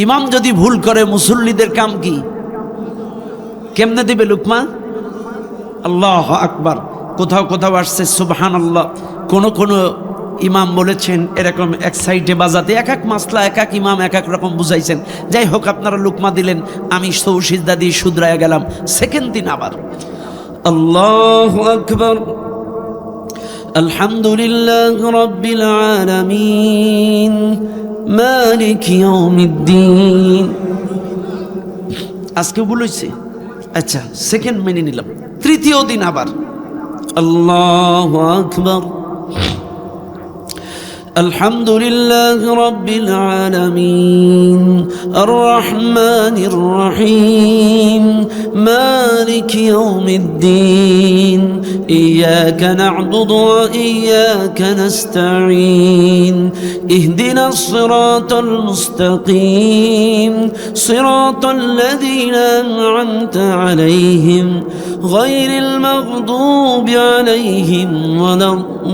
ইমাম যদি ভুল করে মুসল্লিদের কাম কি? কেমনে দিবে লুকমা? আল্লাহ আকবার। কোথাও কোথাও আসছে সুবহানাল্লাহ। কোন ইমাম বলেছেন এরকম এক সাইডে বাজাতে, এক এক মাসলা এক এক ইমাম এক এক রকম বুঝাইছেন। যাই হোক, আপনারা লুকমা দিলেন, আমি সৌসিজদা দিয়ে শুধরায়া গেলাম। সেকেন্ড দিন আবার আল্লাহু আকবার আলহামদুলিল্লাহ রাব্বিল আলামিন মালিকি ইয়াউমিদ্দিন। আজকে ভুল হইছে, আচ্ছা সেকেন্ড মেনে নিলাম। তৃতীয় দিন আবার আল্লাহু আকবার আলহামদুলিল্লাহ রাব্বিল আলামিন আর রহমানির রহিম মালিকি ইয়াউমিদ্দিন ইয়াকা না'বুদু ওয়া ইয়াকা নাস্তাঈন ইহদিনাস সিরাতাল মুস্তাকিম সিরাতাল লাযীনা আন'আমতা আলাইহিম গায়রিল মাগদুবি আলাইহিম ওয়ালাদ-দাল্লিন।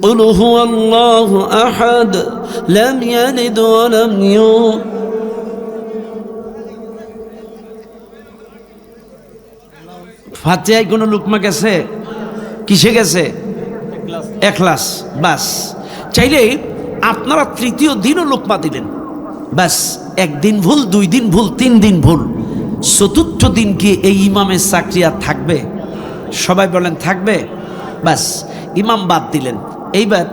قل هو الله أحد لم يلد ولم يولد ফাতিহায় কোনো লুকমা গেছে? কিসে গেছে? ইখলাস। বাস, চাইলে আপনারা তৃতীয় দিনও লুকমা দিলেন, বাস একদিন ভুল, 2 দিন ভুল, 3 দিন ভুল, চতুর্থ দিন কি এই ইমামের চাকরি আর থাকবে? সবাই বলেন থাকবে? বাস ইমাম বাদ দিলেন। এইবার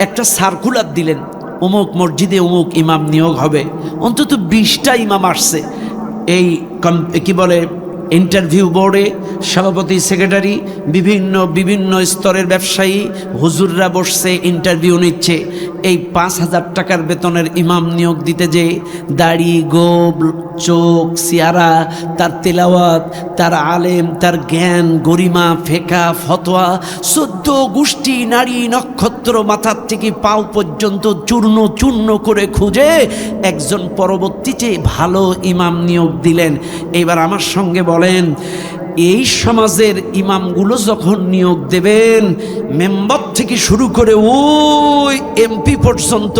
একটা সার্কুলার দিলেন, অমুক মসজিদে অমুক ইমাম নিয়োগ হবে। অন্তত 20টা ইমাম আসছে। এই কি বলে ইন্টারভিউ বোর্ডে সভাপতি, সেক্রেটারি, বিভিন্ন স্তরের ব্যবসায়ী, হুজুররা বসছে, ইন্টারভিউ নিচ্ছে। এই 5,000 টাকার বেতনের ইমাম নিয়োগ দিতে যে দাড়ি, গোব, চোখ, সিয়ারা, তার তেলাওয়াত, তার আলেম, তার জ্ঞান, গরিমা, ফেকা, ফতোয়া, 14 গোষ্ঠী নারী নক্ষত্র মাথার থেকে পাও পর্যন্ত চূর্ণ চূর্ণ করে খুঁজে একজন পরবর্তীতে ভালো ইমাম নিয়োগ দিলেন। এবার আমার সঙ্গে বলেন, এই সমাজের ইমামগুলো যখন নিয়োগ দেবেন, মেম্বার থেকে শুরু করে ওই এমপি পর্যন্ত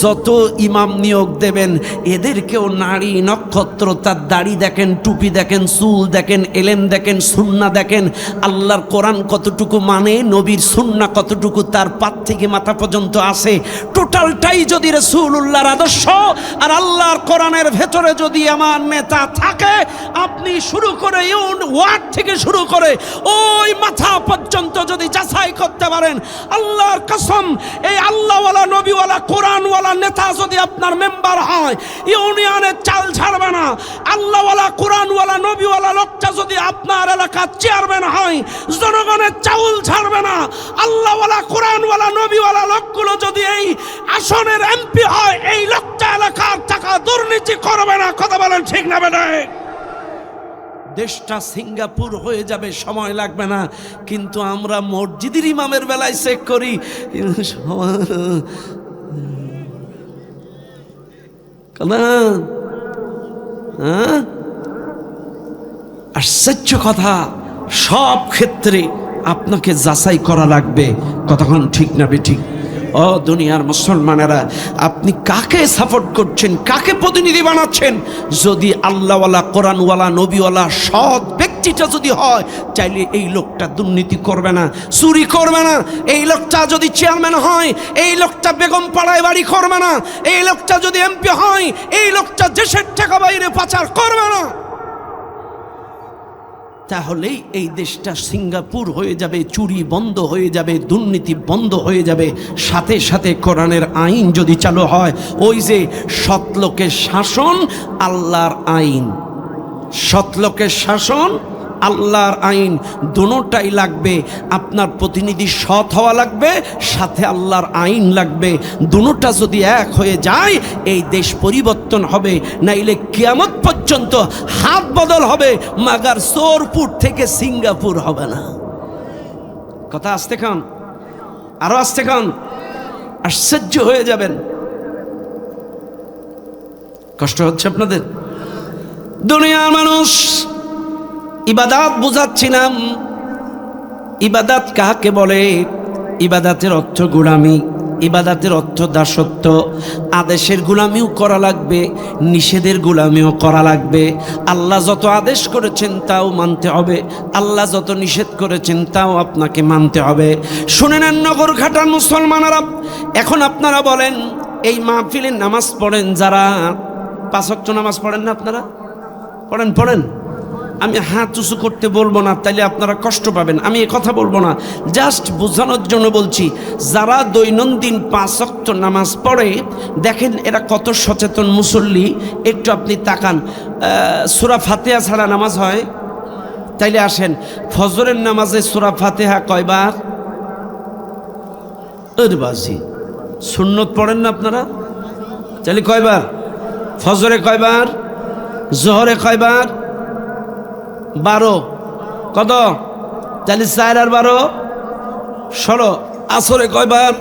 যত ইমাম নিয়োগ দেবেন, এদেরকেও নারী নক্ষত্র, তার দাড়ি দেখেন, টুপি দেখেন, চুল দেখেন, এলেম দেখেন, সুন্না দেখেন, আল্লাহর কোরআন কতটুকু মানে, নবীর সুন্না কতটুকু তার পাত থেকে মাথা পর্যন্ত আসে, টোটালটাই যদি রাসূলুল্লাহর আদর্শ আর আল্লাহর কোরআনের ভেতরে যদি আমার নেতা থাকে, আপনি শুরু করে ওয়ার্ড থেকে শুরু করে ওই মাথা পর্যন্ত যদি যাচাই করতে পারেন, আল্লাহর কসম, এই আল্লাহওয়ালা নবীওয়ালা কোরআনওয়ালা নেতা যদি আপনার মেম্বার হয়, ইউনিয়নের চাল ছাড়বে না। আল্লাহওয়ালা কোরআনওয়ালা নবীওয়ালা লোকটা যদি আপনার এলাকার চেয়ারম্যান হয়, জনগণের চাউল ছাড়বে না। আল্লাহওয়ালা কোরআনওয়ালা নবীওয়ালা লোকগুলো যদি এই আসনের এমপি হয়, এই লোকটা এলাকার টাকা দুর্নীতি করবে না। কথা বলেন ঠিক না বেটা? দেশটা সিঙ্গাপুর হয়ে যাবে, সময় লাগবে না। কিন্তু আমরা মসজিদের ইমামের বেলায় চেক করি, আশ্চর্য কথা, সব ক্ষেত্রে আপনাকে যাচাই করা লাগবে। কতক্ষণ ঠিক না বেঠিক? ও দুনিয়ার মুসলমানেরা, আপনি কাকে সাপোর্ট করছেন, কাকে প্রতিনিধি বানাচ্ছেন? যদি আল্লাহওয়ালা, কোরআনওয়ালা, নবীওয়ালা সৎ ব্যক্তি ভিত্তিটা যদি হয়, চাইলে এই লোকটা দুর্নীতি করবে না, চুরি করবে না। এই লোকটা যদি চেয়ারম্যান হয়, এই লোকটা বেগম পাড়ায় বাড়ি করবে না। এই লোকটা যদি এমপি হয়, এই লোকটা দেশের টাকা বাইরে পাচার করবে না। তাহলেই এই দেশটা সিঙ্গাপুর হয়ে যাবে, চুরি বন্ধ হয়ে যাবে, দুর্নীতি বন্ধ হয়ে যাবে। সাথে সাথে কোরআনের আইন যদি চালু হয়, ওই যে সৎলোকের শাসন আল্লাহর আইন, সৎলোকের শাসন আল্লাহর আইন, দুটোটাই লাগবে। আপনার প্রতিনিধি সৎ হওয়া লাগবে, সাথে আল্লাহর আইন লাগবে। দুটোটা যদি এক হয়ে যায়, এই দেশ পরিবর্তন হবে। নাইলে কিয়ামত পর্যন্ত হাত বদল হবে, মাগার সোরপুর থেকে সিঙ্গাপুর হবে না। কথা আসতে খান, আরো আসতে খান, আশ্চর্য হয়ে যাবেন। কষ্ট হচ্ছে আপনাদের? দুনিয়ার মানুষ ইবাদত বুঝাচ্ছিলাম। ইবাদত কাকে বলে? ইবাদতের অর্থ গোলামি, ইবাদতের অর্থ দাসত্ব। আদেশের গোলামিও করা লাগবে, নিষেধের গোলামিও করা লাগবে। আল্লাহ যত আদেশ করেছেন তাও মানতে হবে, আল্লাহ যত নিষেধ করেছেন তাও আপনাকে মানতে হবে। শুনে নেন নগরঘাটার মুসলমানেরা, এখন আপনারা বলেন, এই মাহফিলের নামাজ পড়েন যারা, 5 ওয়াক্ত নামাজ পড়েন না আপনারা? পড়েন পড়েন। আমি হাত উঁচু করতে বলবো না, তাইলে আপনারা কষ্ট পাবেন। আমি এ কথা বলবো না, জাস্ট বোঝানোর জন্য বলছি। যারা দৈনন্দিন 5 ওয়াক্ত নামাজ পড়ে, দেখেন এরা কত সচেতন মুসল্লি। একটু আপনি তাকান, সূরা ফাতিহা ছাড়া নামাজ হয়? তাইলে আসেন, ফজরের নামাজে সূরা ফাতিহা কয়বার? বাজি সুন্নত পড়েন না আপনারা? তাহলে কয়বার? ফজরে কয়বার? জোহরে কয়বার? 12। কত? তাহলে 4 আর 12 16। আসরে কয়বার?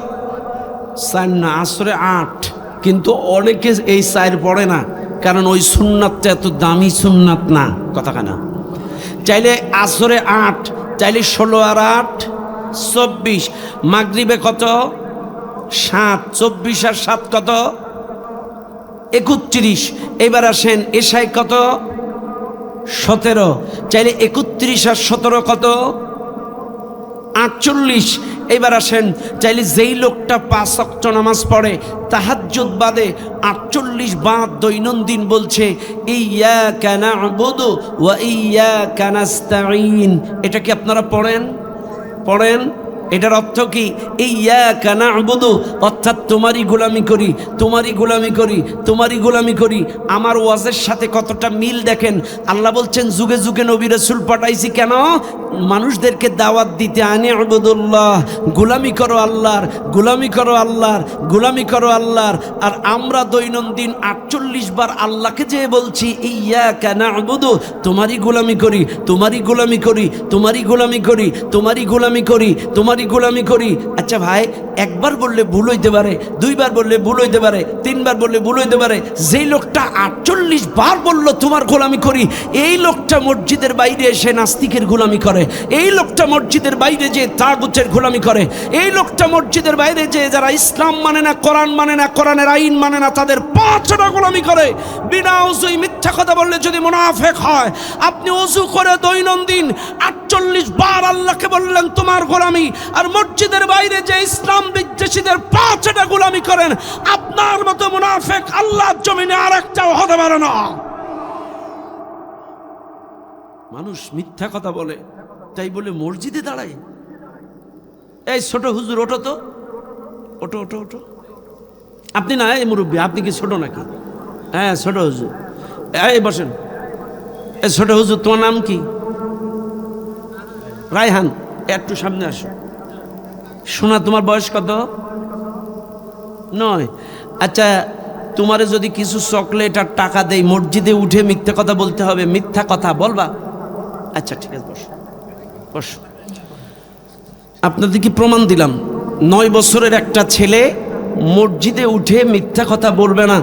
4 না, আসরে 8। কিন্তু অনেকে এই 4 পড়ে না, কারণ ওই সুন্নাতটা এত দামি সুন্নাত না। কথা কেনা? চাইলে আসরে 8, চাইলে 16 আর 8 24। মাগরিবে কত? 7। 24 আর 7 কত? 31। এবার আসেন এশায় কত? 17। চাইলে 31 আর 17 কত? 48। এবার আসেন, চাইলে যেই লোকটা 5 ওয়াক্ত নামাজ পড়ে তাহাজ্জুদ বাদে 48 বার দৈনন্দিন বলছে ইয়্যাকা না'বুদু ওয়া ইয়্যাকা নাস্তাঈন, এটা কি আপনারা পড়েন? পড়েন? এটার অর্থ কি? ইয়্যাকা না'বুদু, অর্থাৎ তোমারই গোলামি করি, তোমারই গোলামি করি, তোমারই গোলামি করি। আমার ওয়াজের সাথে কতটা মিল দেখেন। আল্লাহ বলছেন যুগে যুগে নবী রাসূল পাঠাইছি কেন? মানুষদেরকে দাওয়াত দিতে, আনি আবুদুল্লাহ, গোলামি করো আল্লাহর, গোলামি করো আল্লাহর, গোলামি করো আল্লাহর। আর আমরা দৈনন্দিন 48 বার আল্লাহকে যে বলছি ইয়্যাকা না'বুদু, তোমারই গোলামি করি, তোমারই গোলামি করি, তোমারই গোলামি করি, তোমারই গোলামি করি, তোমারই গোলামি করি। আচ্ছা ভাই, একবার বললে ভুল হইতে পারে, 2 বার বললে ভুল হইতে পারে, 3 বার বললে ভুল হইতে পারে। যেই লোকটা 48 বার বলল তোমার গোলামি করি, এই লোকটা মসজিদের বাইরে এসে নাস্তিকের গোলামি করে, এই লোকটা মসজিদের বাইরে যে তাগুতের গোলামি করে, এই লোকটা মসজিদের বাইরে যে যারা ইসলাম মানে না, কোরআন মানে না, কোরআনের আইন মানে না, তাদের পাঁচটা গোলামি করে। বিনা ওযুই মিথ্যা কথা বললে যদি মুনাফিক হয়, আপনি ওযু করে দৈনন্দিন 48 বার আল্লাহকে বললেন তোমার গোলামি, আর মসজিদের বাইরে যে ইসলাম বিদ্বেষীদের পাঁচটা গোলামি করেন, আপনার মতো মুনাফিক আল্লাহর জমিনে আরেকটাও হতে পারে না। মানুষ মিথ্যা কথা বলে, তাই বলে মসজিদে দাঁড়ায়। এই ছোট হুজুর ওঠো তো, ওঠো ওঠো ওঠো। আপনি না, এই মুরব্বী, আপনি কি ছোট নাকি? হ্যাঁ ছোট হুজুর, এই বসেন। এই ছোট হুজুর, তোমার নাম কি? রায়হান, একটু সামনে আসো। শোনা, তোমার বয়স কত? 9। আচ্ছা, তোমারে যদি কিছু চকলেট আর টাকা দেই, মসজিদে উঠে মিথ্যা কথা বলতে হবে, মিথ্যা কথা বলবা? আচ্ছা ঠিক আছে, বসো বসো। আপনাদেরকে প্রমাণ দিলাম, 9 বছরের একটা ছেলে মসজিদে উঠে মিথ্যা কথা বলবে না,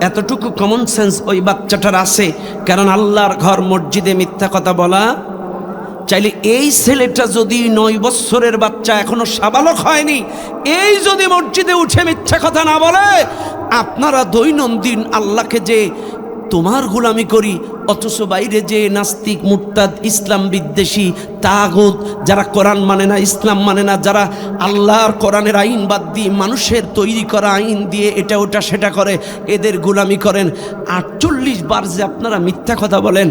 এতটুকু কমন সেন্স ওই বাচ্চাটার আছে। কারণ আল্লাহর ঘর মসজিদে মিথ্যা কথা বলা চাইলে, এই ছেলেটা যদি 9 বছরের বাচ্চা, এখনো সাবালক হয়নি, এই যদি মসজিদে উঠে মিথ্যা কথা না বলে, আপনারা দৈনন্দিন আল্লাহকে যে তোমার গোলামি করি, অথচ বাইরে যে নাস্তিক মুরতাদ ইসলাম বিদ্বেষী তাগুত, যারা কোরআন মানে না, ইসলাম মানে না, যারা আল্লাহর কোরআনের আইন বাদ দিয়ে মানুষের তৈরি করা আইন দিয়ে এটা ওটা সেটা করে, এদের গোলামি করেন। 48 বার যে আপনারা মিথ্যা কথা বলেন,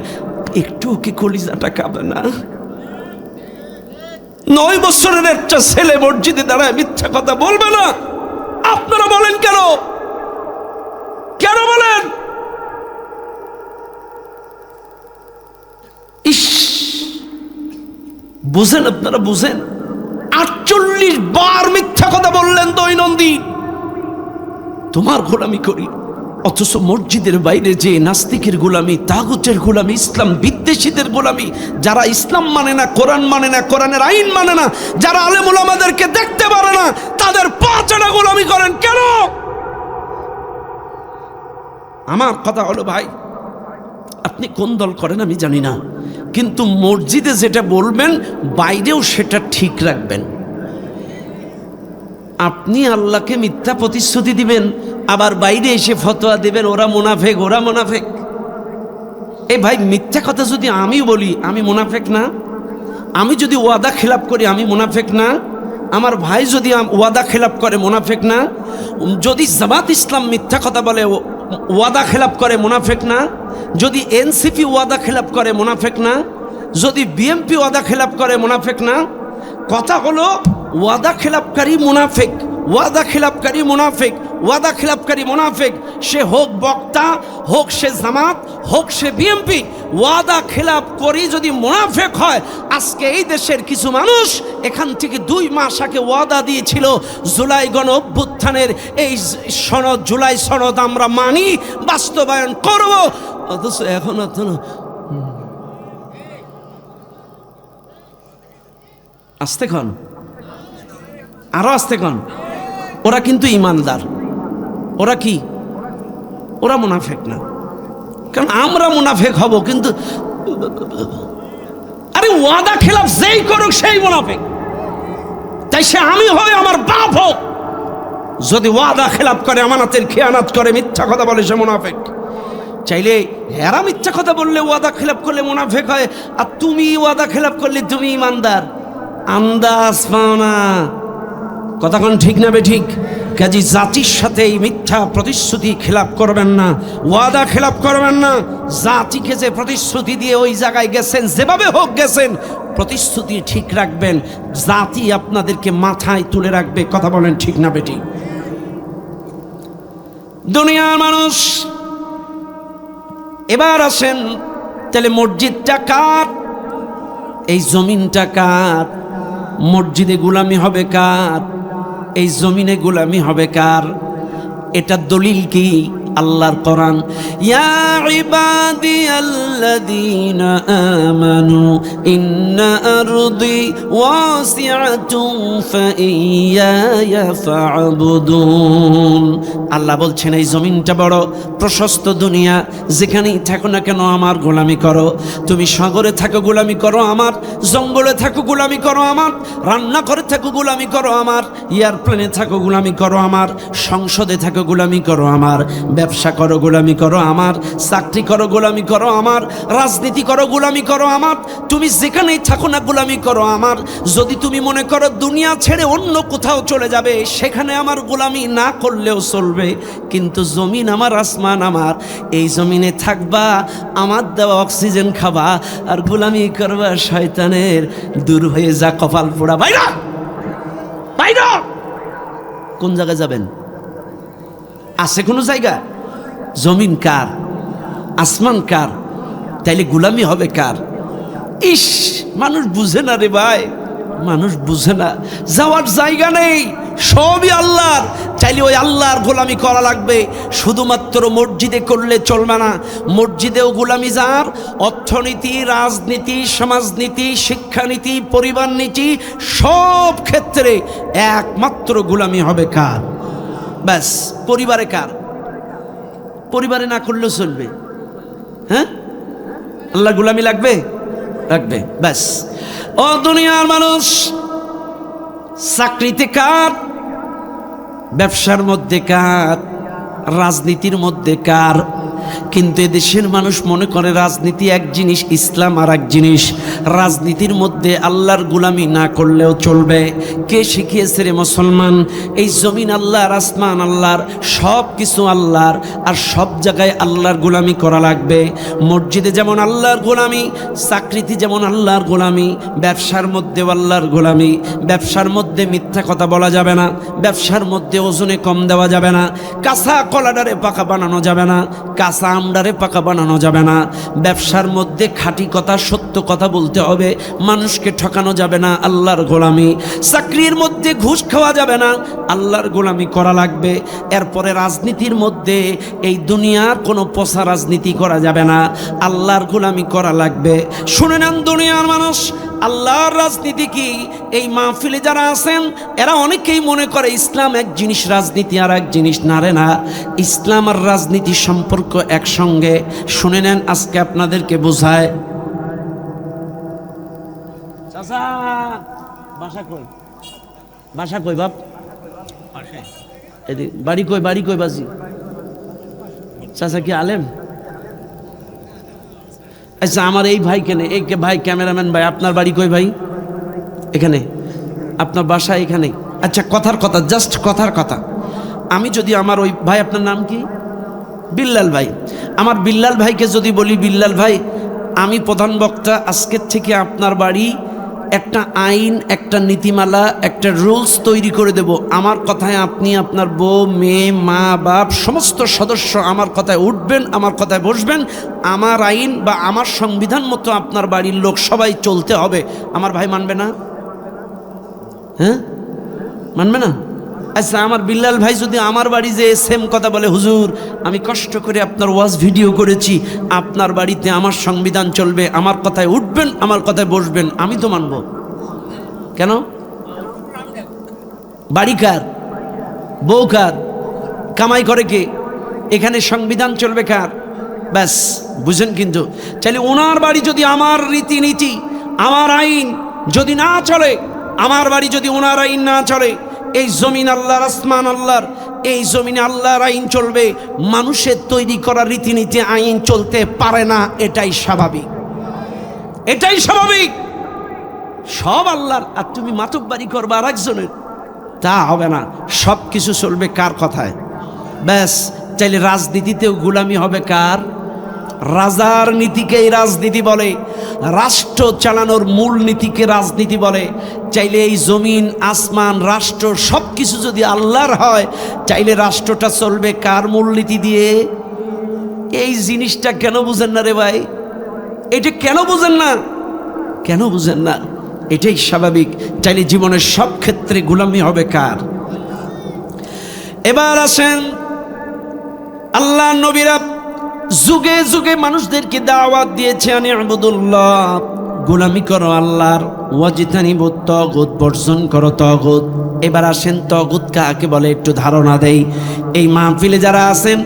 একটু কি কলিজাটা কাঁপে না? 9 বছরের একটা ছেলে মসজিদে দাঁড়ায় মিথ্যা কথা বলবে না? আপনারা বলেন কেন? কেন বলেন? ইস, বুঝেন, আপনারা বুঝেন? 48 বার মিথ্যা কথা বললেন দৈনন্দিন, তোমার গোলামি করি, অথচ মসজিদের বাইরে যে নাস্তিকের গোলামি, তাগুতের গোলামি, ইসলাম বিদ্বেষীদের গোলামি, যারা ইসলাম মানে না, কোরআন মানে না, কোরআনের আইন মানে না, যারা আলেম ওলামাদেরকে দেখতে পারে না, তাদের পাঁচটা গোলামি করেন কেন? আমার কথা হলো ভাই, আপনি কোন দল করেন আমি জানি না, কিন্তু মসজিদে যেটা বলবেন বাইরেও সেটা ঠিক রাখবেন। আপনি আল্লাহকে মিথ্যা প্রতিশ্রুতি দিবেন, আবার বাইরে এসে ফতোয়া দিবেন ওরা মুনাফেক, ওরা মুনাফেক। এই ভাই, মিথ্যা কথা যদি আমি বলি, আমি মুনাফেক না? আমি যদি ওয়াদা খেলাপ করি, আমি মুনাফেক না? আমার ভাই যদি ওয়াদা খেলাপ করে, মুনাফেক না? যদি জামাত ইসলাম মিথ্যা কথা বলে, ওয়াদা খেলাপ করে, মুনাফেক না? যদি এনসিপি ওয়াদা খেলাপ করে, মুনাফেক না? যদি বিএমপি ওয়াদা খেলাপ করে, মুনাফেক না? কথা হলো ওয়াদা খেলাপকারী মুনাফেক, ওয়াদা খেলাপকারী মুনাফেক, ওয়াদা খেলাপকারী মুনাফেক। সে হোক বক্তা, হোক সে জামাত, হোক সে বিএমপি, ওয়াদা খেলাপ করি যদি মুনাফেক হয়। আজকে এই দেশের কিছু মানুষ এখান থেকে 2 মাস আগে ওয়াদা দিয়েছিল জুলাই গণ অভ্যুত্থানের এই সনদ, জুলাই সনদ আমরা মানি, বাস্তবায়ন করব, অথচ এখন আসতে কন, আরো আসতে কন। ওরা কিন্তু ইমানদার, ওরা কি? ওরা মুনাফেক না, কারণ আমরা মুনাফেক হব। কিন্তু আরে ওয়াদা খেলাফ যেই করুক সেই মুনাফেক, তাই সে আমি হয়, আমার বাপ হোক, যদি ওয়াদা খেলাফ করে, আমানতের খেয়ানত করে, মিথ্যা কথা বলে, সে মুনাফেক। চাইলে হেরা মিথ্যা কথা বললে, ওয়াদা খেলাফ করলে মুনাফেক হয়, আর তুমি ওয়াদা খেলাফ করলে তুমি ইমানদার। আন্দাজ পাও না, কথা কোন ঠিক না বেঠিক? কাজী জাতির সাথে এই মিথ্যা প্রতিশ্রুতি খেলাপ করবেন না, ওয়াদা খেলাপ করবেন না। জাতিকে যে প্রতিশ্রুতি দিয়ে ওই জায়গায় গেছেন, যেভাবে হোক গেছেন, প্রতিশ্রুতি ঠিক রাখবেন, জাতি আপনাদেরকে মাথায় তুলে রাখবে। কথা বলেন ঠিক না বেঠিক? দুনিয়ার মানুষ, এবার আসেন, তাহলে মসজিদটা কার? এই জমিনটা কার? মসজিদে গোলামি হবে কার? এই জমিনে গোলামি হবে কার? এটা দলিল কি? আল্লাহর কোরআন, ইয়া ইবাদিয়াল্লাযীনা আমানু ইন্না আরদি ওয়াসিআতুন ফাইয়ায়া ফা'বুদুন। আল্লাহ বলছেন এই জমিনটা বড় প্রশস্ত দুনিয়া, যেখানেই থাকো না কেন আমার গোলামি করো। তুমি সাগরে থাকো গোলামি করো আমার, জঙ্গলে থাকো গোলামি করো আমার, রান্না করে থাকো গোলামি করো আমার, এয়ারপ্লেনে থাকো গোলামি করো আমার, সংসদে থাকো গোলামি করো আমার, ব্যবসা করো গোলামি করো আমার, চাকরি করো গোলামি করো আমার, রাজনীতি করো গোলামি করো আমার, তুমি যেখানেই থাকো না গোলামি করো আমার। যদি তুমি মনে করো দুনিয়া ছেড়ে অন্য কোথাও চলে যাবে, সেখানে আমার গোলামি না করলেও চলবে, কিন্তু জমিন আমার, আসমান আমার, এই জমিনে থাকবা, আমার দেওয়া অক্সিজেন খাবা, আর গোলামি করবা শয়তানের। দূর হয়ে যা কপাল পোড়া, বাইরা বাইরা। কোন জায়গায় যাবেন? আছে কোনো জায়গা? জমিন কার? আসমান কার? তাইলে গোলামি হবে কার? ইস, মানুষ বুঝে না রে ভাই, মানুষ বুঝে না। যাওয়ার জায়গা নেই, সবই আল্লাহর। চাইলে ওই আল্লাহর গোলামি করা লাগবে। শুধুমাত্র মসজিদে করলে চলবে না, মসজিদেও গোলামি যার, অর্থনীতি, রাজনীতি, সমাজনীতি, শিক্ষানীতি, পরিবার নীতি, সব ক্ষেত্রে একমাত্র গোলামি হবে কার? ব্যাস, পরিবারে কার? পরিবারে না করলেও চলবে। হ্যাঁ, আল্লাহ গোলামি লাগবে, লাগবে, ব্যাস। ও দুনিয়ার মানুষ, চাকরিতে কার? ব্যবসার মধ্যে কার? রাজনীতির মধ্যে কার? কিন্তু এদেশের মানুষ মনে করে রাজনীতি এক জিনিস, ইসলাম আর এক জিনিস। রাজনীতির মধ্যে আল্লাহর গোলামি না করলেও চলবে। কে শিখিয়েছে রে মুসলমান? এই জমিন আল্লাহর, আসমান আল্লাহর, সব কিছু আল্লাহর, আর সব জায়গায় আল্লাহর গোলামি করা লাগবে। মসজিদে যেমন আল্লাহর গোলামি, চাকরিতে যেমন আল্লাহর গোলামি, ব্যবসার মধ্যেও আল্লাহর গোলামি। ব্যবসার মধ্যে মিথ্যা কথা বলা যাবে না, ব্যবসার মধ্যে ওজনে কম দেওয়া যাবে না, কাঁচা কলাডারে পাকা বানানো যাবে না, কাঁচা আমডারে পাকা বানানো যাবে না। ব্যবসার মধ্যে খাঁটি কথা, সত্য কথা বলতে হবে, মানুষকে ঠকানো যাবে না, আল্লাহর গোলামি। চাকরির মধ্যে ঘুষ খাওয়া যাবে না, আল্লাহর গোলামি করা লাগবে। এরপরে রাজনীতির মধ্যে এই দুনিয়ার কোনো পচা রাজনীতি করা যাবে না, আল্লাহর গোলামি করা লাগবে। শুনে নেন দুনিয়ার মানুষ, আল্লাহর রাজনীতি কি? এই মাহফিলে যারা আছেন এরা অনেকেই মনে করে ইসলাম এক জিনিস, রাজনীতি আর এক জিনিস। না রে না, ইসলাম আর রাজনীতির সম্পর্ক একসঙ্গে। শুনে নেন, আজকে আপনাদেরকে বোঝায়। চাচা বাসা কই? বাসা কই বাপ? বাড়ি কই? বাড়ি কই বাজি? চাচা কি আলেম? আচ্ছা, আমার এই ভাই কেনে, এই ভাই ক্যামেরাম্যান ভাই, আপনার বাড়ি কই ভাই? এখানে? আপনার বাসা এখানে? আচ্ছা, কথার কথা, জাস্ট কথার কথা। আমি যদি আমার ওই ভাই, আপনার নাম কি? বিল্লাল ভাই। আমার বিল্লাল ভাইকে যদি বলি, বিল্লাল ভাই আমি প্রধান বক্তা, আজকের থেকে আপনার বাড়ি একটা আইন, একটা নীতিমালা, একটা রুলস তৈরি করে দেব। আমার কথায় আপনি, আপনার বউ, মেয়ে, মা, বাপ, সমস্ত সদস্য আমার কথায় উঠবেন, আমার কথায় বসবেন। আমার আইন বা আমার সংবিধান মতো আপনার বাড়ির লোক সবাই চলতে হবে। আমার ভাই মানবে না? হ্যাঁ, মানবে না? আচ্ছা, আমার বিল্লাল ভাই যদি আমার বাড়ি যে সেম কথা বলে, হুজুর আমি কষ্ট করে আপনার ওয়াজ ভিডিও করেছি, আপনার বাড়িতে আমার সংবিধান চলবে, আমার কথায় উঠবেন, আমার কথায় বসবেন, আমি তো মানব। কেন? বাড়ি কার? বউ কার? কামাই করে কে? এখানে সংবিধান চলবে কার? ব্যাস, বুঝেন? কিন্তু চাইলে ওনার বাড়ি যদি আমার রীতিনীতি, আমার আইন যদি না চলে, আমার বাড়ি যদি ওনার আইন না চলে, এই জমিন আল্লাহর, আসমান আল্লাহর, এই জমিনে আল্লাহর আইন চলবে। মানুষের তৈরি করা রীতিনীতি, আইন চলতে পারে না। এটাই স্বাভাবিক, এটাই স্বাভাবিক। সব আল্লাহর, আর তুমি মাতব্বারি করবা আর একজনের, তা হবে না। সব কিছু চলবে কার কথায়? ব্যাস। চাইলে রাজনীতিতেও গোলামি হবে কার? রাজার নীতিকেই রাজনীতি বলে, রাষ্ট্র চালানোর মূল নীতিকে রাজনীতি বলে। চাইলে এই জমিন, আসমান, রাষ্ট্র সব কিছু যদি আল্লাহর হয়, চাইলে রাষ্ট্রটা চলবে কার মূলনীতি দিয়ে? এই জিনিসটা কেন বুঝেন না রে ভাই? এটা কেন বুঝেন না? কেন বুঝেন না? এটাই স্বাভাবিক। চাইলে জীবনের সব ক্ষেত্রে গোলামি হবে কার? এবার আসেন, আল্লাহ নবীরা যুগে যুগে মানুষদেরকে দাওয়াত দিয়েছে, আনি আবুদুল্লাহ, গোলামি করো আল্লাহর, ওয়াজিতানিবুত তাগুত, বর্জন করো তাগুত। এবার আসেন, তাগুত কাকে বলে একটু ধারণা দেই। এই মাহফিলে যারা আছেন,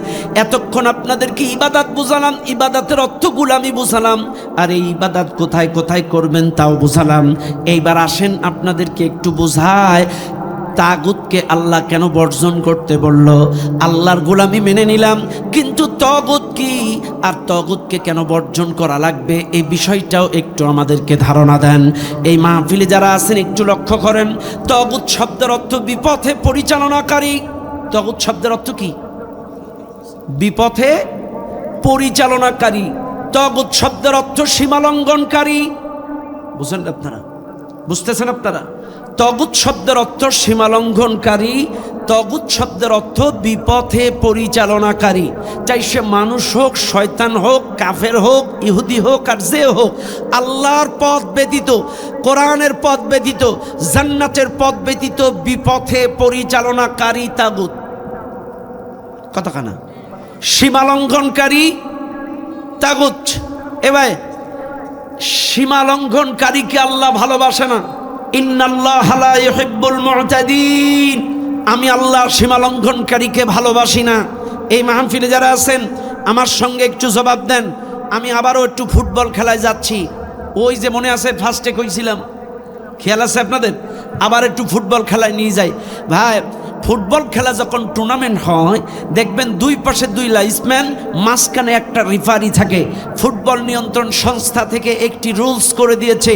এতক্ষণ আপনাদেরকে ইবাদত বুঝালাম, ইবাদতের অর্থ গোলামি বুঝালাম, আর এই ইবাদত কোথায় কোথায় করবেন তাও বুঝালাম। এইবার আসেন, আপনাদেরকে একটু বোঝায় তাগুতকে আল্লাহ কেন বর্জন করতে বলল। আল্লাহর গোলামি মেনে নিলাম, কিন্তু তাগুত কি আর তাগুতকে কেন বর্জন করা লাগবে, এই বিষয়টাও একটু আমাদেরকে ধারণা দেন। এই মাহফিলে যারা আছেন একটু লক্ষ্য করেন, তাগুত শব্দের অর্থ বিপথে পরিচালনাকারী। তাগুত শব্দের অর্থ কি? বিপথে পরিচালনাকারী। তাগুত শব্দের অর্থ সীমালঙ্ঘনকারী। বুঝেন আপনারা? বুঝতেছেন আপনারা? তাগুত শব্দের অর্থ সীমালঙ্ঘনকারী, তাগুত শব্দের অর্থ বিপথে পরিচালনাকারী। চাই সে মানুষ হোক, শয়তান হোক, কাফের হোক, ইহুদি হোক, আর যে হোক, আল্লাহর পথ ব্যতীত, কোরআনের পথ ব্যতীত, জান্নাতের পথ ব্যতীত বিপথে পরিচালনাকারী তাগুত। কতখানা? সীমালঙ্ঘনকারী তাগুত। এবার সীমালঙ্ঘনকারীকে আল্লাহ ভালোবাসে না। ইন্নাল্লাহা লা ইউহিব্বুল মু'তাদিন, আমি আল্লাহ সীমালঙ্ঘনকারীকে ভালোবাসি না। এই মাহফিলে যারা আছেন আমার সঙ্গে একটু জবাব দেন। আমি আবারও একটু ফুটবল খেলায় যাচ্ছি, ওই যে মনে আছে ফার্স্টে কইছিলাম, খেয়াল আছে আপনাদের? আবার একটু ফুটবল খেলায় নিয়ে যাই। ভাই ফুটবল খেলা যখন টুর্নামেন্ট হয় দেখবেন দুই পাশে দুই লাইসম্যান, মাঝখানে একটা রেফারি থাকে। ফুটবল নিয়ন্ত্রণ সংস্থা থেকে একটি রুলস করে দিয়েছে,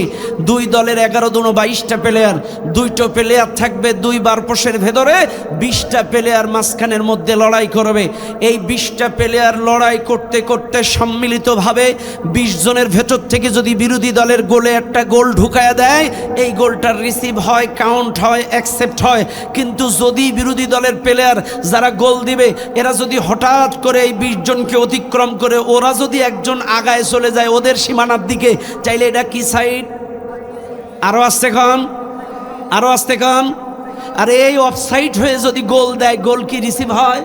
দুই দলের 11 দুনো 22টা প্লেয়ার, দুইটো প্লেয়ার থাকবে দুই বারপোষের ভেতরে, 20টা প্লেয়ার মাঝখানের মধ্যে লড়াই করবে। এই 20টা প্লেয়ার লড়াই করতে করতে সম্মিলিতভাবে 20 জনের ভেতর থেকে যদি বিরোধী দলের গোলে একটা গোল ঢুকায়া দেয়, এই গোলটার রিসিভ হয়, কাউন্ট হয়, অ্যাকসেপ্ট হয়। কিন্তু যদি বিরোধী দলের প্লেয়ার যারা গোল দিবে এরা যদি হঠাৎ করে এই 20 জনকে অতিক্রম করে ওরা যদি একজন আগায় চলে যায় ওদের সীমানার দিকে, চাইলে এটা কি সাইড? আরো আসতে কন, আরো আসতে কন। আর এই অফসাইড হয়ে যদি গোল দেয়, গোল কি রিসিভ হয়,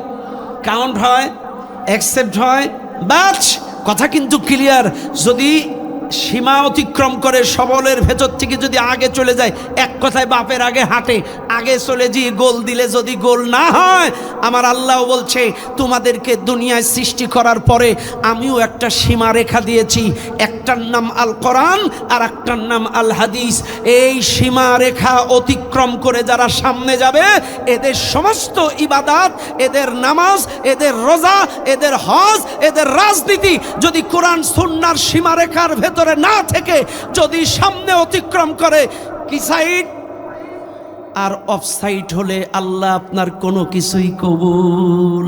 কাউন্ট হয়, অ্যাকসেপ্ট হয়? বাচ, কথা কিন্তু ক্লিয়ার। যদি সীমা অতিক্রম করে সবলের ভেতর থেকে যদি আগে চলে যায়, এক কথায় বাপের আগে হাঁটে, আগে চলে গিয়ে গোল দিলে যদি গোল না হয়, আমার আল্লাহ বলছে তোমাদেরকে দুনিয়ায় সৃষ্টি করার পরে আমিও একটা সীমা রেখা দিয়েছি, একটার নাম আল কোরআন আর একটার নাম আল হাদিস। এই সীমা রেখা অতিক্রম করে যারা সামনে যাবে, এদের সমস্ত ইবাদত, এদের নামাজ, এদের রোজা, এদের হজ, এদের রাজনীতি যদি কোরআন সুন্নাহর সীমা রেখার ভেতরে না থেকে যদি সামনে অতিক্রম করে, কি সাইড? আর অফ সাইড হলে আল্লাহ আপনার কোনো কিছুই কবুল।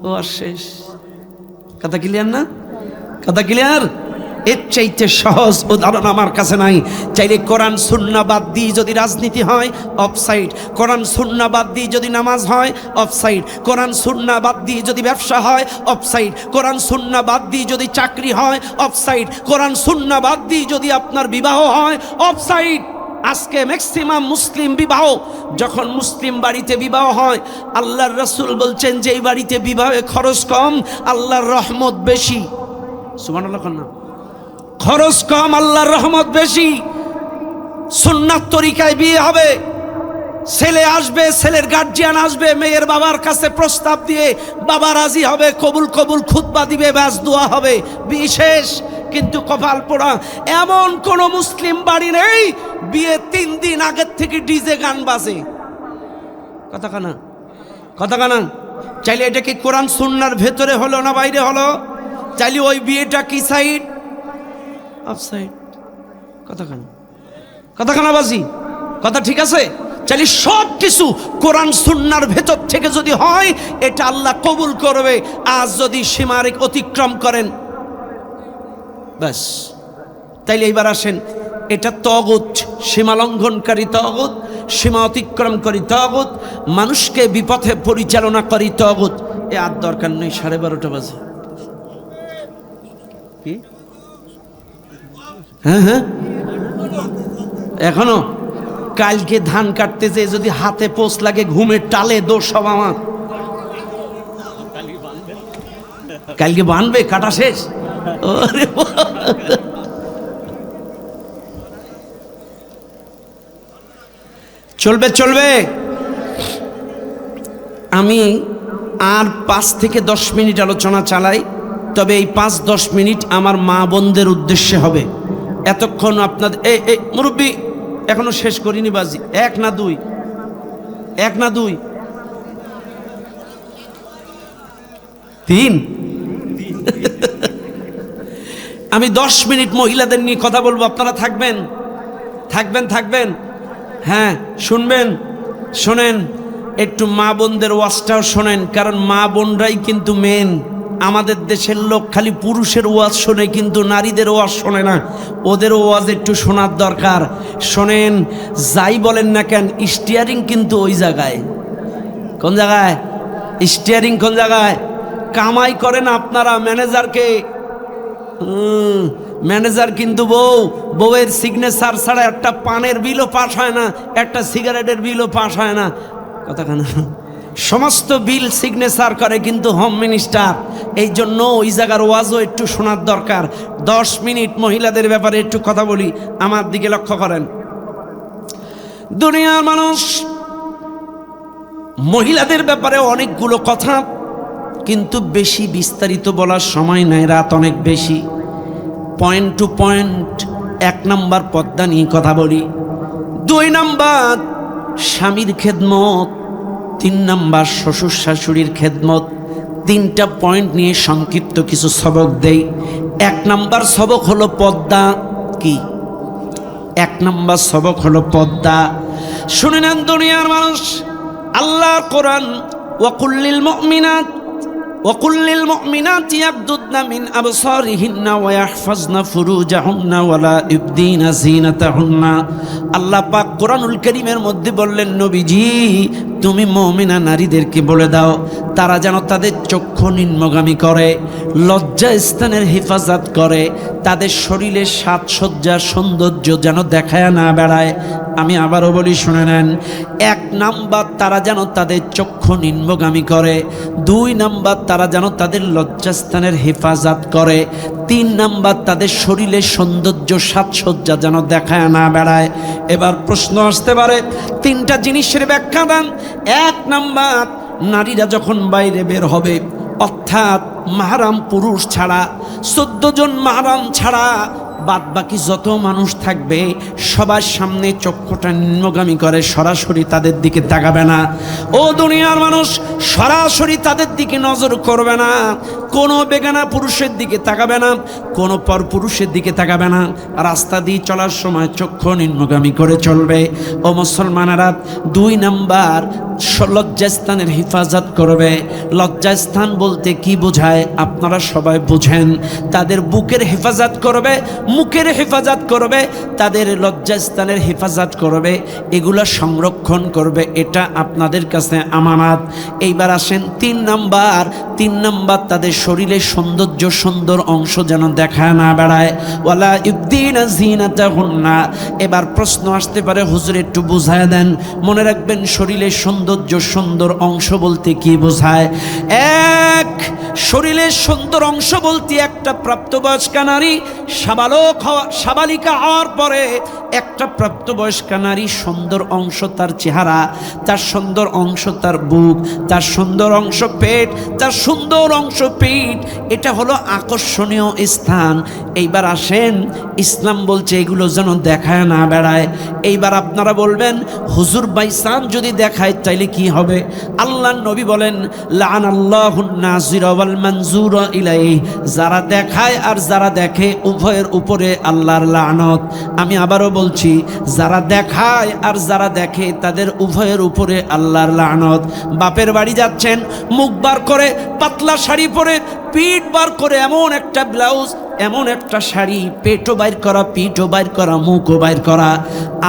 ও শেষ। কথা ক্লিয়ার না? কথা ক্লিয়ার? এর চাইতে সহজ উদাহরণ আমার কাছে নাই। চাইলে কোরআন সুন্নাহ বাদ দিয়ে যদি রাজনীতি হয়, অফসাইড। কোরআন সুন্নাহ বাদ দিয়ে যদি নামাজ হয়, অফসাইড। কোরআন সুন্নাহ বাদ দিয়ে যদি ব্যবসা হয়, অফসাইড। কোরআন সুন্নাহ বাদ দিয়ে যদি চাকরি হয়, অফসাইড। কোরআন সুন্নাহ বাদ দিয়ে যদি আপনার বিবাহ হয়, অফসাইড। আজকে ম্যাক্সিমাম মুসলিম বিবাহ, যখন মুসলিম বাড়িতে বিবাহ হয়, আল্লাহর রাসূল বলছেন যে এই বাড়িতে বিবাহে খরচ কম, আল্লাহর রহমত বেশি। সুবহানাল্লাহ না? খরচ কম, আল্লাহর রহমত বেশি। সুন্নাত তরিকায় বিয়ে হবে, ছেলে আসবে, ছেলের গার্জিয়ান আসবে, মেয়ের বাবার কাছে প্রস্তাব দিয়ে বাবা রাজি হবে, কবুল কবুল খুতবা দিবে, ব্যাস দোয়া হবে, বিশেষ। কিন্তু কপাল পোড়া এমন কোন মুসলিম বাড়ি নেই বিয়ে 3 দিন আগের থেকে ডিজে গান বাজে। কথা কানা, কথা কানা। চাইলে এটা কি কোরআন সুন্নাহর ভেতরে হলো না বাইরে হলো? চাইলে ওই বিয়েটা কি সাইড? অফসাইড। কথা কানা, কথা কানা বাজি। কথা ঠিক আছে? চাইলে সব কিছু কোরআন সুন্নাহর ভেতর থেকে যদি হয়, এটা আল্লাহ কবুল করবে। আজ যদি সীমা অতিক্রম করেন, ব্যাস। তাইলে এইবার আসেন, এটা তগুত, সীমা লঙ্ঘনকারী তগুত, সীমা অতিক্রমকারী তগুত, মানুষকে বিপথে পরিচালনাকারী তগুত। এ আর দরকার নেই, 12:30 বাজে। কি? হ্যাঁ হ্যাঁ, এখনো? কালকে ধান কাটতে যে যদি হাতে পোষ লাগে, ঘুমের টালে দোষ সব আমার। কালকে বানবে, কাটা শেষ। চলবে চলবে। আমি আর 5 থেকে 10 মিনিট আলোচনা চালাই, তবে এই 5-10 মিনিট আমার মা বোনদের উদ্দেশ্যে হবে। এতক্ষণ আপনাদের এই মুরব্বী এখনো শেষ করিনি বাজি। 1 না 2? 1 না 2? 3? আমি 10 মিনিট মহিলাদের নিয়ে কথা বলবো, আপনারা থাকবেন থাকবেন থাকবেন। হ্যাঁ শুনবেন, শোনেন একটু মা বোনদের ওয়াজটাও শোনেন, কারণ মা বোনরাই কিন্তু মেন। আমাদের দেশের লোক খালি পুরুষের ওয়াজ শোনে, কিন্তু নারীদের ওয়াজ শোনে না। ওদের ওয়াজ একটু শোনার দরকার। শোনেন, যাই বলেন না কেন, স্টিয়ারিং কিন্তু ওই জায়গায়। কোন জায়গায়? স্টিয়ারিং কোন জায়গায়? কামাই করেন আপনারা ম্যানেজারকে। ম্যানেজার কিন্তু বউয়ের সিগনেচার ছাড়া একটা পানের বিলও পাস হয় না, একটা সিগারেটের বিলও পাস হয় না। কথা কেন? সমস্ত বিল সিগনেচার করে কিন্তু হোম মিনিস্টার। এই জন্য ওই জায়গার ওয়াজও একটু শোনার দরকার। 10 মিনিট মহিলাদের ব্যাপারে একটু কথা বলি, আমার দিকে লক্ষ্য করেন। দুনিয়ার মানুষ মহিলাদের ব্যাপারে অনেকগুলো কথা, কিন্তু বেশি বিস্তারিত বলার সময় নাই, রাত অনেক বেশি। পয়েন্ট টু পয়েন্ট 1 নাম্বার পর্দা নিয়ে কথা বলি। 2 নাম্বার স্বামীর খেদমত, 3 নাম্বার শ্বশুর শাশুড়ির খেদমত। 3টা পয়েন্ট নিয়ে সংক্ষিপ্ত কিছু সবক দেই। 1 নাম্বার সবক হলো পর্দা। কি 1 নাম্বার সবক হলো পর্দা। শুনে নেন দুনিয়ার মানুষ, আল্লাহর কোরআন, ওয়াকুল্লিল মুমিনাত ওয়াকুল্লিল মুমিনাতি ইয়াগদুদনা মিন আবসারিহিন্না ওয়া ইয়াহফাজনা ফুরুজাহুন্না ওয়া লা ইবদিনা যিনাতাহুন্না। আল্লাহ পাক কোরআনুল কারীমের মধ্যে বললেন, নবীজি তুমি মুমিনা নারীদেরকে বলে দাও তারা যেন তাদের চক্ষু নিম্নগামী করে, লজ্জা স্থানের হেফাজত করে, তাদের শরীরের সাজসজ্জা সৌন্দর্য যেন দেখায় না বেড়ায়। আমি আবারও বলি, শুনে নেন। 1 নাম্বার তারা যেন তাদের চক্ষু নিম্নগামী করে, 2 নাম্বার তারা যেন তাদের লজ্জাস্থানের হেফাজত করে, 3 নাম্বার তাদের শরীরের সৌন্দর্য সাজসজ্জা যেন দেখায় না বেড়ায়। এবার প্রশ্ন আসতে পারে, 3টা জিনিসের ব্যাখ্যা দেন। 1 নাম্বার, নারীরা যখন বাইরে বের হবে, অর্থাৎ মাহরাম পুরুষ ছাড়া, 14 জন মাহরাম ছাড়া বাদ বাকি যত মানুষ থাকবে সবার সামনে চক্ষুটা নিম্নগামী করে, সরাসরি তাদের দিকে তাকাবে না। ও দুনিয়ার মানুষ, সরাসরি তাদের দিকে নজর করবে না, কোনো বেগানা পুরুষের দিকে তাকাবে না, কোনো পর পুরুষের দিকে তাকাবে না, রাস্তা দিয়ে চলার সময় চক্ষু নিম্নগামী করে চলবে। ও মুসলমানেরা, 2 নাম্বার লজ্জাস্থানের হেফাজত করবে। লজ্জাস্থান বলতে কি বোঝায় আপনারা সবাই বুঝেন। তাদের বুকের হেফাজত করবে, মুখের হেফাজত করবে, তাদের লজ্জাস্থানের হেফাজত করবে, এগুলো সংরক্ষণ করবে। এটা আপনাদের কাছে আমানত। এইবার আসেন 3 নাম্বার, তাদের শরীরের সৌন্দর্য, সুন্দর অংশ যেন দেখায় না বেড়ায়। ওয়ালা ইবদিনা যিনাতাহুন্না। এবার প্রশ্ন আসতে পারে, হুজুর একটু বুঝায় দেন। মনে রাখবেন, শরীরের সৌন্দর্য, সুন্দর অংশ বলতে কি বোঝায়? 1, শরীরের সুন্দর অংশ বলতে একটা প্রাপ্তবয়স্কা নারী সাবালিকা হওয়ার পরে একটা প্রাপ্তবয়স্কা নারী সুন্দর অংশ তার চেহারা, তার সুন্দর অংশ তার বুক, তার সুন্দর অংশ পেট, তার সুন্দর অংশ পিঠ, এটা হলো আকর্ষণীয় স্থান। এইবার আসেন, ইসলাম বলছে এগুলো যেন দেখায় না বেড়ায়। এইবার আপনারা বলবেন, হুজুর বাইসান যদি দেখায় তাইলে কি হবে? আল্লাহর নবী বলেন, লাআনাল্লাহুন নাযিরা ওয়াল মানজুরা ইলাইহি। যারা দেখায় আর যারা দেখে উভয়ের উপরে আল্লাহর লানত। আমি আবারও বলছি, যারা দেখায় আর যারা দেখে তাদের উভয়ের উপরে আল্লাহর লানত। বাপের বাড়ি যাচ্ছেন, মুখ বার করে পাতলা শাড়ি পরে, পিঠ বার করে এমন একটা ব্লাউজ, এমন একটা শাড়ি, পেটও বাইর করা, পিঠও বাইর করা, মুখও বাইর করা।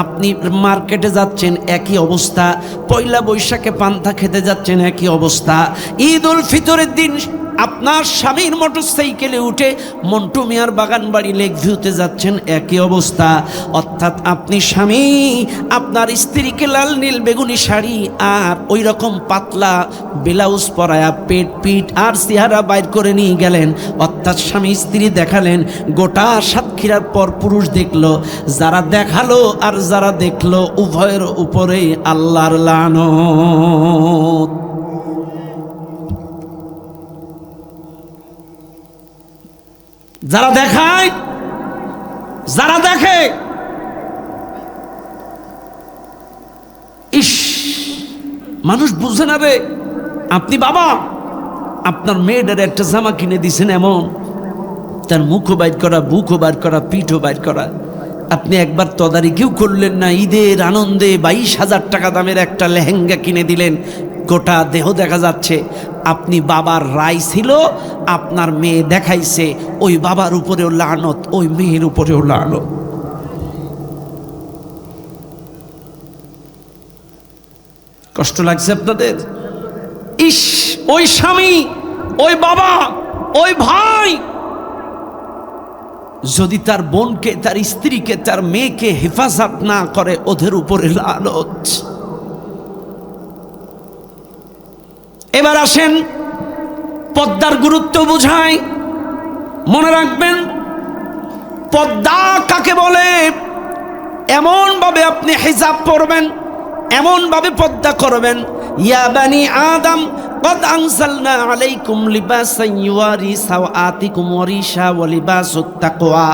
আপনি মার্কেটে যাচ্ছেন, একই অবস্থা। পয়লা বৈশাখে পান্তা খেতে যাচ্ছেন, একই অবস্থা। ঈদ উল ফিতরের দিন আপনার স্বামীর মোটরসাইকেলে উঠে মন্টু মিয়ার বাগান বাড়ি লেক ভিউতে যাচ্ছেন, একই অবস্থা। অর্থাৎ আপনি স্বামী আপনার স্ত্রীকে লাল নীল বেগুনি শাড়ি আর ওই রকম পাতলা ব্লাউজ পরায়া পেট পিঠ আর চেহারা বাইর করে নিয়ে গেলেন। অর্থাৎ স্বামী স্ত্রী দেখালেন, গোটা সাতক্ষীরার পর পুরুষ দেখলো। যারা দেখালো আর যারা দেখলো উভয়ের উপরে আল্লাহর লানত। যারা দেখায়, যারা দেখে, ইস মানুষ বুঝে না রে। আপনি বাবা, আপনার মেয়েটার একটা জামা কিনে দিছেন, এমন তার মুখও বাইর করা, বুকও বাইর করা, পিঠও বাইর করা। আপনি একবার তদারকিও করলেন না। ঈদের আনন্দে 22,000 টাকা দামের একটা লেহেঙ্গা কিনে দিলেন, গোটা দেহ দেখা যাচ্ছে। আপনি বাবার রায় ছিল, আপনার মেয়ে দেখাইছে, ওই বাবার উপরেও লানত, ওই মেয়ের উপরেও লানত। কষ্ট লাগছে আপনাদের? ইস, ওই স্বামী, ওই বাবা, ওই ভাই যদি তার বোনকে, তার স্ত্রীকে, তার মেয়েকে হেফাজত না করে, ওদের উপরে লানত। এবার আসেন, পর্দার গুরুত্ব বুঝাই। মনে রাখবেন, পর্দা কাকে বলে? এমন ভাবে আপনি হিজাব পরবেন, এমন ভাবে পর্দা করবেন, ইয়া বানি আদম কদ আনজালনা আলাইকুম লিবাসান ইউয়ারি সাওআতিকুম ওয়া রিশা ওয়া লিবাসুত তাকওয়া।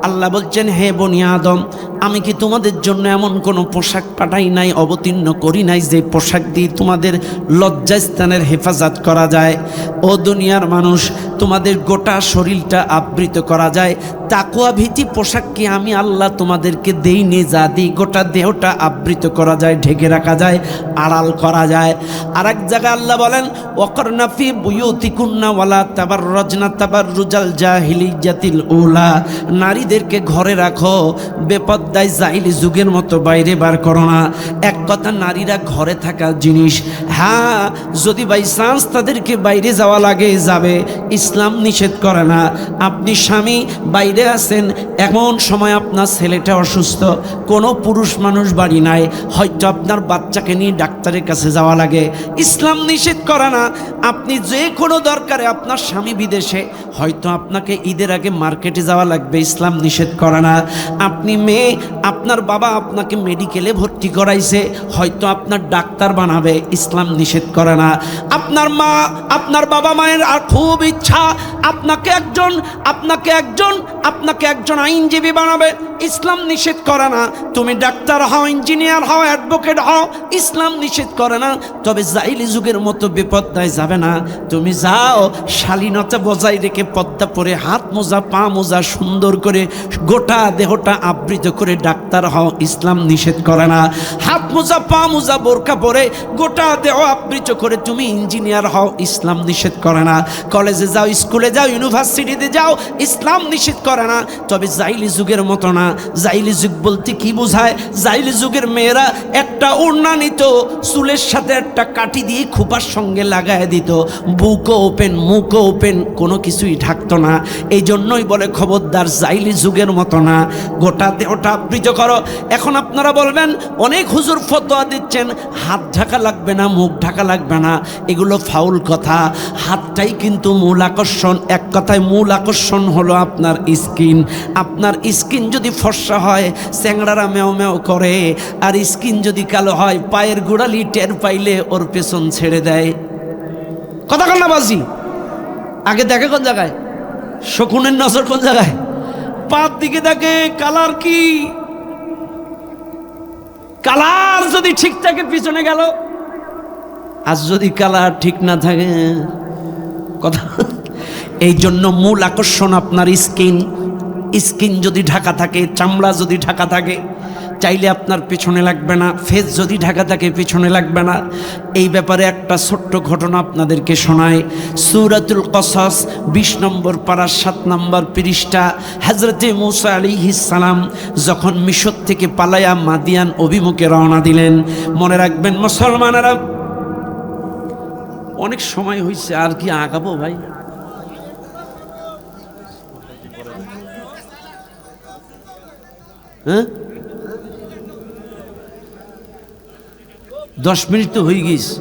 আল্লাহ বলছেন, হে বনি আদম, আমি কি তোমাদের জন্য এমন কোনো পোশাক পাঠাই নাই, অবতীর্ণ করি নাই যে পোশাক দিয়ে তোমাদের লজ্জাস্থানের হেফাজত করা যায়? ও দুনিয়ার মানুষ, তোমাদের গোটা শরীরটা আবৃত করা যায়। তাকওয়া ভীতি পোশাক কি আমি আল্লাহ তোমাদেরকে দেইনি? যা দিই গোটা দেহটা আবৃত করা যায়, ঢেকে রাখা যায়, আড়াল করা যায়। আর এক জায়গায় আল্লাহ বলেন, ওয়াকরনা ফি বুয়ুতিকুন্না ওয়ালা তাবাররাজনা তাবাররুজাল জাহিলিয়াতিল উলা। নারীদেরকে ঘরে রাখো, বেপদ্দায় জাহিলি যুগের মতো বাইরে বার করো না। এক কথা, নারীরা ঘরে থাকা জিনিস। হ্যাঁ, যদি বাই চান্স তাদেরকে বাইরে যাওয়া লাগে যাবে, ইসলাম নিষেধ করে না। আপনি স্বামী বাইরে আছেন, এমন সময় আপনার ছেলেটা অসুস্থ, কোনো পুরুষ মানুষ বাড়ি নাই, হয়তো আপনার বাচ্চাকে নিয়ে ডাক্তারের কাছে যাওয়া লাগে, ইসলাম নিষেধ করে না। আপনি যে কোনো দরকারে, আপনার স্বামী বিদেশে, হয়তো আপনাকে ঈদের আগে মার্কেটে যাওয়া লাগবে, ইসলাম নিষেধ করে না। আপনি মেয়ে, আপনার বাবা আপনাকে মেডিকেলে ভর্তি করাইছে, হয়তো আপনার ডাক্তার বানাবে, ইসলাম নিষেধ করে না। আপনার মা, আপনার বাবা মায়ের আর খুব ইচ্ছা আপনাকে একজন আইনজীবী বানাবে, ইসলাম নিষেধ করে না। তুমি ডাক্তার হও, ইঞ্জিনিয়ার হও, অ্যাডভোকেট হও, ইসলাম নিষেধ করে না। তবে জাহিলি যুগের মতো বিপদ্দায় যাবে না। তুমি যাও, শালীনতা বজায় রেখে পর্দা পরে, হাত মোজা পা মোজা সুন্দর করে গোটা দেহটা আবৃত করে ডাক্তার হও, ইসলাম নিষেধ করে না। হাত মোজা পা মোজা বোরকা পরে গোটা দেহ আবৃত করে তুমি ইঞ্জিনিয়ার হও, ইসলাম নিষেধ করে না। কলেজে যাও, স্কুলে যাও, ইউনিভার্সিটিতে যাও, ইসলাম নিষেধ করে না। তবে জাহিলি যুগের মতো না। জাহিলি যুগ বলতে কি বোঝায়? জাহিলি যুগের মেয়েরা একটা ওড়না নিত, চুলের সাথে একটা কাঠি দিয়ে খোপার সঙ্গে লাগায় দিত, বুকও ওপেন, মুখও ওপেন, কোনো কিছুই ঢাকতো না। এই জন্যই বলে খবরদার, জাহিলি যুগের মতো না, গোটা দেহটা আবৃত করো। এখন আপনারা বলবেন, অনেক হুজুর ফতোয়া দিচ্ছেন হাত ঢাকা লাগবে না, মুখ ঢাকা লাগবে না, এগুলো ফাউল কথা। হাতটাই কিন্তু মূল আকর্ষণ। এক কথায় মূল আকর্ষণ হলো আপনার স্কিন। আপনার স্কিন যদি ফর্সা হয়, চ্যাংড়ারা মেও মেও করে, আর স্কিন যদি কালো হয়, পায়ের গোড়ালি টের পাইলে ওর পেছন ছেড়ে দেয়। কথা কন না বাজি? আগে দেখে কোন জায়গায়, শকুনের নজর কোন জায়গায়, পাত দিকে দেখে কালার কি, কালার যদি ঠিক থাকে পিছনে গেল, আর যদি কালার ঠিক না থাকে কথা। এই জন্য মূল আকর্ষণ আপনার স্কিন। স্কিন যদি ঢাকা থাকে, চামড়া যদি ঢাকা থাকে, চাইলে আপনার পেছনে লাগবে না। ফেস যদি ঢাকা থাকে, পেছনে লাগবে না। এই ব্যাপারে একটা ছোট্ট ঘটনা আপনাদেরকে শোনায়। সূরাতুল কসস 20 নম্বর পারা 7 নম্বর পৃষ্ঠা। হযরতে মূসা আলাইহিস সালাম যখন মিশর থেকে পালায়া মাদিয়ান অভিমুখে রওনা দিলেন, মনে রাখবেন মুসলমানেরা, অনেক সময় হয়েছে, আর কি আগাবো ভাই? হ্যাঁ, 10 মিনিট তো হয়ে গেছে।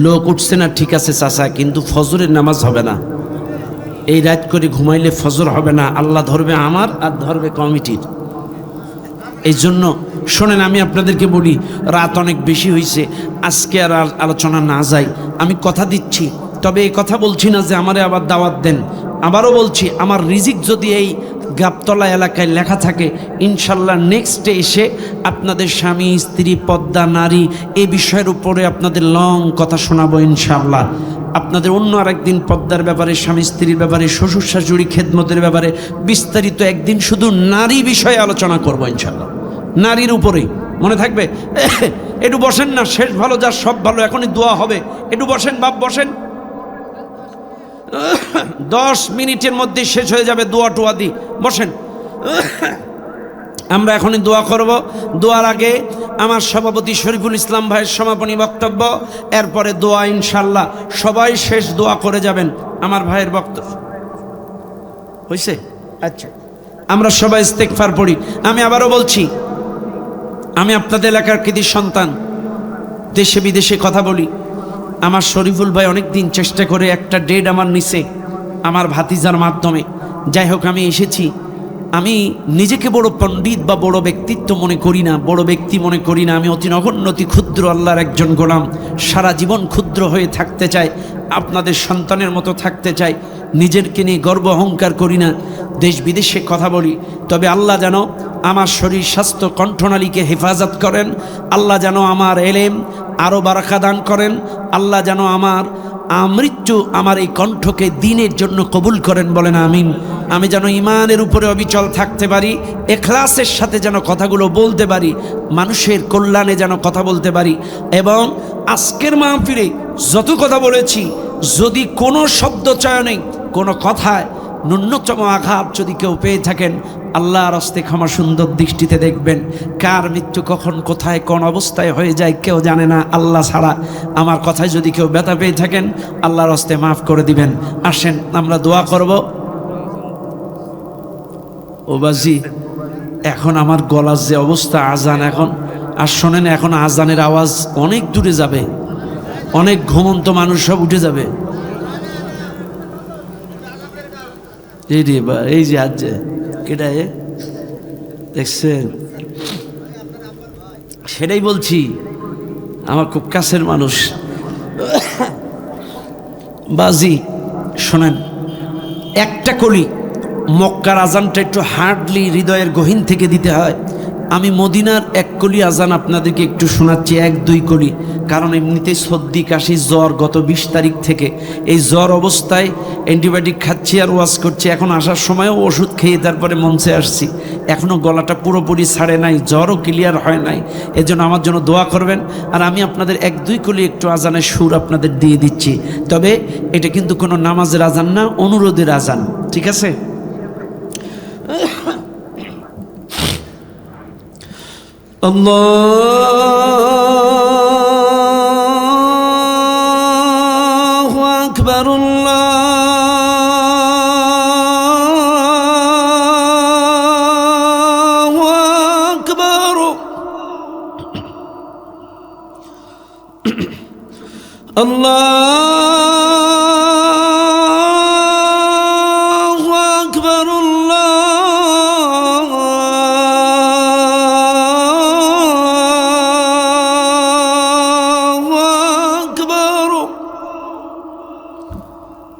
লোক উঠছে না, ঠিক আছে চাচা, কিন্তু ফজরের নামাজ হবে না। এই রাত করে ঘুমাইলে ফজর হবে না, আল্লাহ ধরবে আমার আর ধরবে কমিটির। এই জন্য শোনেন, আমি আপনাদেরকে বলি, রাত অনেক বেশি হয়েছে, আজকে আর আলোচনা না যাই। আমি কথা দিচ্ছি, তবে এই কথা বলছি না যে আমারে আবার দাওয়াত দেন। আবারও বলছি, আমার রিজিক যদি এই গাবতলা এলাকায় লেখা থাকে, ইনশাল্লাহ নেক্সটে এসে আপনাদের স্বামী স্ত্রী পদ্মা নারী এই বিষয়ের উপরে আপনাদের লং কথা শোনাবো ইনশাল্লাহ। আপনাদের অন্য আরেকদিন পদ্মার ব্যাপারে, স্বামী স্ত্রীর ব্যাপারে, শ্বশুর শাশুড়ি খেদমতের ব্যাপারে বিস্তারিত একদিন শুধু নারী বিষয়ে আলোচনা করবো ইনশাল্লাহ, নারীর উপরেই। মনে থাকবে? একটু বসেন না, শেষ ভালো যার সব ভালো, এখনই দোয়া হবে। একটু বসেন বাপ, বসেন। 10 মিনিটের মধ্যে শেষ হয়ে যাবে দোয়া টোয়া দি, বসেন। আমরা এখনই দোয়া করব। দোয়ার আগে আমার সভাপতি শরীফুল ইসলাম ভাইয়ের সমাপনী বক্তব্য, এরপরে দোয়া ইনশাল্লাহ। সবাই শেষ দোয়া করে যাবেন। আমার ভাইয়ের বক্তব্য হয়েছে? আচ্ছা, আমরা সবাই ইস্তেগফার পড়ি। আমি আবারও বলছি, আমি আপনাদের এলাকার কৃতি সন্তান, দেশে বিদেশে কথা বলি। আমার শরীফুল ভাই অনেক দিন চেষ্টা করে একটা ডেট আমার নিচে, আমার ভাতিজার মাধ্যমে। যাই হোক, আমি এসেছি। আমি নিজেকে বড় পণ্ডিত বা বড় ব্যক্তিত্ব মনে করি না, বড় ব্যক্তি মনে করি না। আমি অতি নগণ্য অতি ক্ষুদ্র আল্লাহর একজন গোলাম। সারা জীবন ক্ষুদ্র হয়ে থাকতে চাই, আপনাদের সন্তানের মতো থাকতে চাই। নিজেরকে নিয়ে গর্ব অহংকার করি না, দেশ বিদেশে কথা বলি। তবে আল্লাহ যেন আমার শরীর স্বাস্থ্য কণ্ঠনালীকে হেফাজত করেন। আল্লাহ যেন আমার এলেম আরও বারাকা দান করেন। আল্লাহ যেন আমার মৃত্যু আমার এই কণ্ঠকে দ্বীনের জন্য কবুল করেন, বলেন আমিন। আমি যেন ঈমানের উপরে অবিচল থাকতে পারি, ইখলাসের সাথে যেন কথাগুলো বলতে পারি, মানুষের কল্যাণে যেন কথা বলতে পারি। এবং আজকের মাহফিলে যত কথা বলেছি, যদি কোনো শব্দ চয়নে কোনো কথায় ন্যূনতম আঘাত যদি কেউ পেয়ে থাকেন, আল্লাহর হস্তে ক্ষমা সুন্দর দৃষ্টিতে দেখবেন। কার মৃত্যু কখন কোথায় কোন অবস্থায় হয়ে যায় কেউ জানে না, আল্লাহ ছাড়া। আমার কথায় যদি কেউ ব্যথা পেয়ে থাকেন, আল্লাহর হস্তে মাফ করে দিবেন। আসেন আমরা দোয়া করব। ও বাজি, এখন আমার গলার যে অবস্থা, আজান এখন, আর শোনেন, এখন আজানের আওয়াজ অনেক দূরে যাবে, অনেক ঘুমন্ত মানুষ সব উঠে যাবে। এই রে বা, এই যে আজ কেটা দেখছেন, সেটাই বলছি, আমার খুব কাছের মানুষ। বাজি শোনেন, একটা কলি, মক্কার আজানটা একটু হার্ডলি হৃদয়ের গহীন থেকে দিতে হয়। আমি মদিনার এক কলি আজান আপনাদেরকে একটু শোনাচ্ছি, 1-2 কলি। কারণ এমনিতেই সর্দি কাশি জ্বর গত 20 তারিখ থেকে, এই জ্বর অবস্থায় অ্যান্টিবায়োটিক খাচ্ছি আর ওয়াশ করছি। এখন আসার সময়ও ওষুধ খেয়ে তারপরে মঞ্চে আসছি, এখনও গলাটা পুরোপুরি ছাড়ে নাই, জ্বরও ক্লিয়ার হয় নাই। এজন্য আমার জন্য দোয়া করবেন। আর আমি আপনাদের 1-2 কলি একটু আজানের সুর আপনাদের দিয়ে দিচ্ছি। তবে এটা কিন্তু কোনো নামাজের আজান না, অনুরোধের আজান, ঠিক আছে? আল্লাহু আকবার, আল্লাহু আকবার, আল্লাহু আকবার,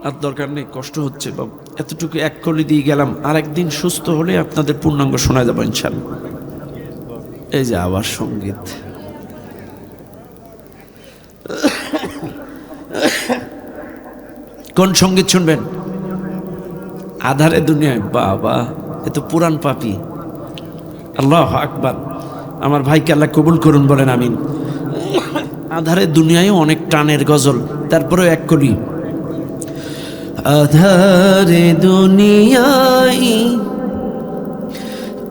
আর দরকার নেই, কষ্ট হচ্ছে বাবু, এতটুকু 1 কলি দিয়ে গেলাম। আর একদিন সুস্থ হলে আপনাদের পূর্ণাঙ্গ শোনা যাবে ইনশাআল্লাহ। এই যে আবার সঙ্গীত, কোন সঙ্গীত শুনবেন? আধারে দুনিয়ায়, বাবা এ তো পুরান পাপি। আল্লাহু আকবার, আমার ভাইকে আল্লাহ কবুল করুন, বলেন আমিন। আধারে দুনিয়ায় অনেক টানের গজল, তারপরেও 1 কলি। আধারে দুনিয়ায়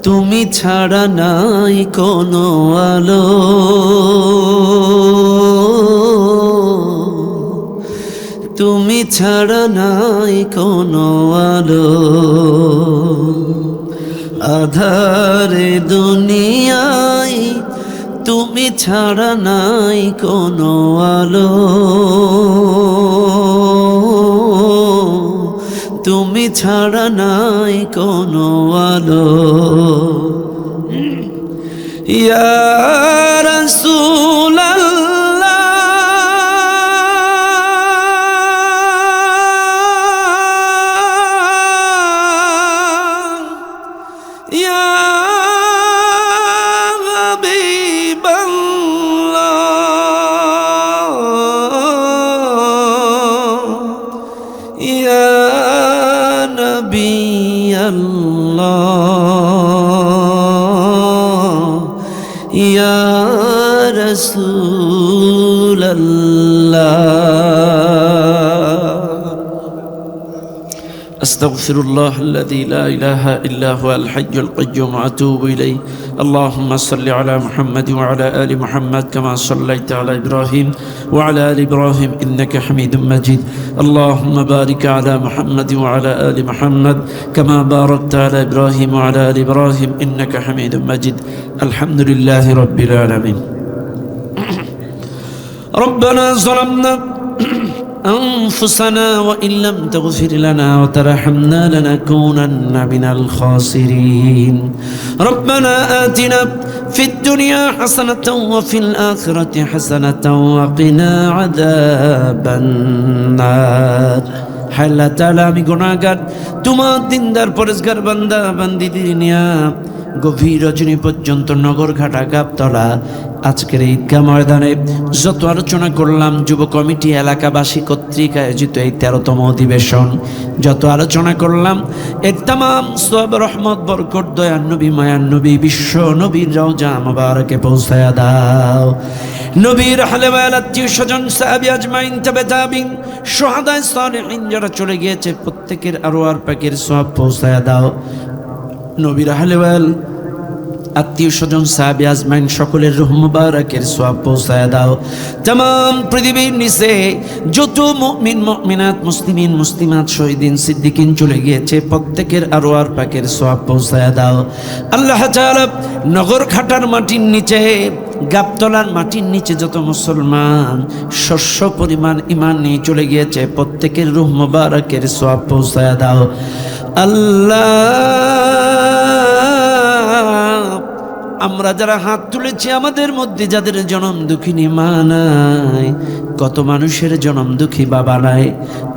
তুমি ছাড়া নাই কোনো আলো, তুমি ছাড়া নাই কোনো আলো। আধারে দুনিয়ায় তুমি ছাড়া নাই কোনো আলো, তুমি ছাড়া নাই কোনো আলো। ইয়া রাসূলাল্লাহ, ইয়া হাবিবাল্লাহ, ইয়া নবী আল্লাহ, ইয়া রাসূলাল্লাহ। আস্তাগফিরুল্লাহ আল্লাযী লা ইলাহা ইল্লা হুয়াল হাইয়ুল কাইয়্যুম ওয়া আতুবু ইলাইহি। আল্লাহুম্মা সাল্লি আলা মুহাম্মাদ ওয়া আলা আলি মুহাম্মাদ কামা সাল্লাইতা আলা ইব্রাহিম ওয়া আলা আলি ইব্রাহিম ইন্নাকা হামিদুম মাজিদ। আল্লাহুম্মা বারিক আলা মুহাম্মাদ ওয়া আলা আলি মুহাম্মাদ কামা বারাকতা আলা ইব্রাহিম ওয়া আলা আলি ইব্রাহিম ইন্নাকা হামিদুম মাজিদ। আলহামদুলিল্লাহি রাব্বিল আলামিন। রব্বানা যালামনা أنفسنا وإن لم تغفر لنا وترحمنا لنكونن من الخاسرين ربنا آتنا في الدنيا حسنة وفي الآخرة حسنة وقنا عذاب النار হায় আল্লাহ তাআলা আমি গুনাহগার তোমার দিনদার পরেশগার বান্দা বান্দিদের নিয়া গভীর রজনী পর্যন্ত নগরঘাটা গাবতলা আজকের এই ঈদগাহ ময়দানে যত আলোচনা করলাম যুব কমিটি এলাকাবাসী কর্তৃক আয়োজিত এই 13তম অধিবেশন যত আলোচনা করলাম এর তামাম সওয়াব রহমত বরকত দয়ার নবী মায়ার নবী বিশ্ব নবীর রওজা মুবারকে পৌঁছায়া দাও নবীর আহলে ওয়াল আত্মীয় স্বজন সাহাবী আজমাইন তাবে তাবিন শুহাদা সালিহিন যারা চলে গিয়েছে প্রত্যেকের আরওয়াহ পাকের সওয়াব পৌঁছায়া দাও নবীর আহলে ওয়াল আত্মীয় স্বজন সাহাবী আজমাইন সকলের রূহ মুবারকের সওয়াব পৌঁছায়া দাও तमाम পৃথিবীর নিচে যত মুমিন মুমিনাত মুসলিমিন মুসলিমাত শহীদিন সিদ্দিকিন চলে গিয়েছে প্রত্যেকের আরওয়াহ পাকের সওয়াব পৌঁছায়া দাও আল্লাহ তাআলা নগর খাটার মাটির নিচে গাবতলার মাটির নিচে যত মুসলমান শস্য পরিমাণ ঈমান নিয়ে চলে গিয়েছে প্রত্যেকের রূহ মুবারকের সওয়াব পৌঁছায়া দাও আল্লাহ আমরা যারা হাত তুলেছি আমাদের মধ্যে যাদের জনম দুঃখিনী মা নাই কত মানুষের জনম দুঃখী বাবা নাই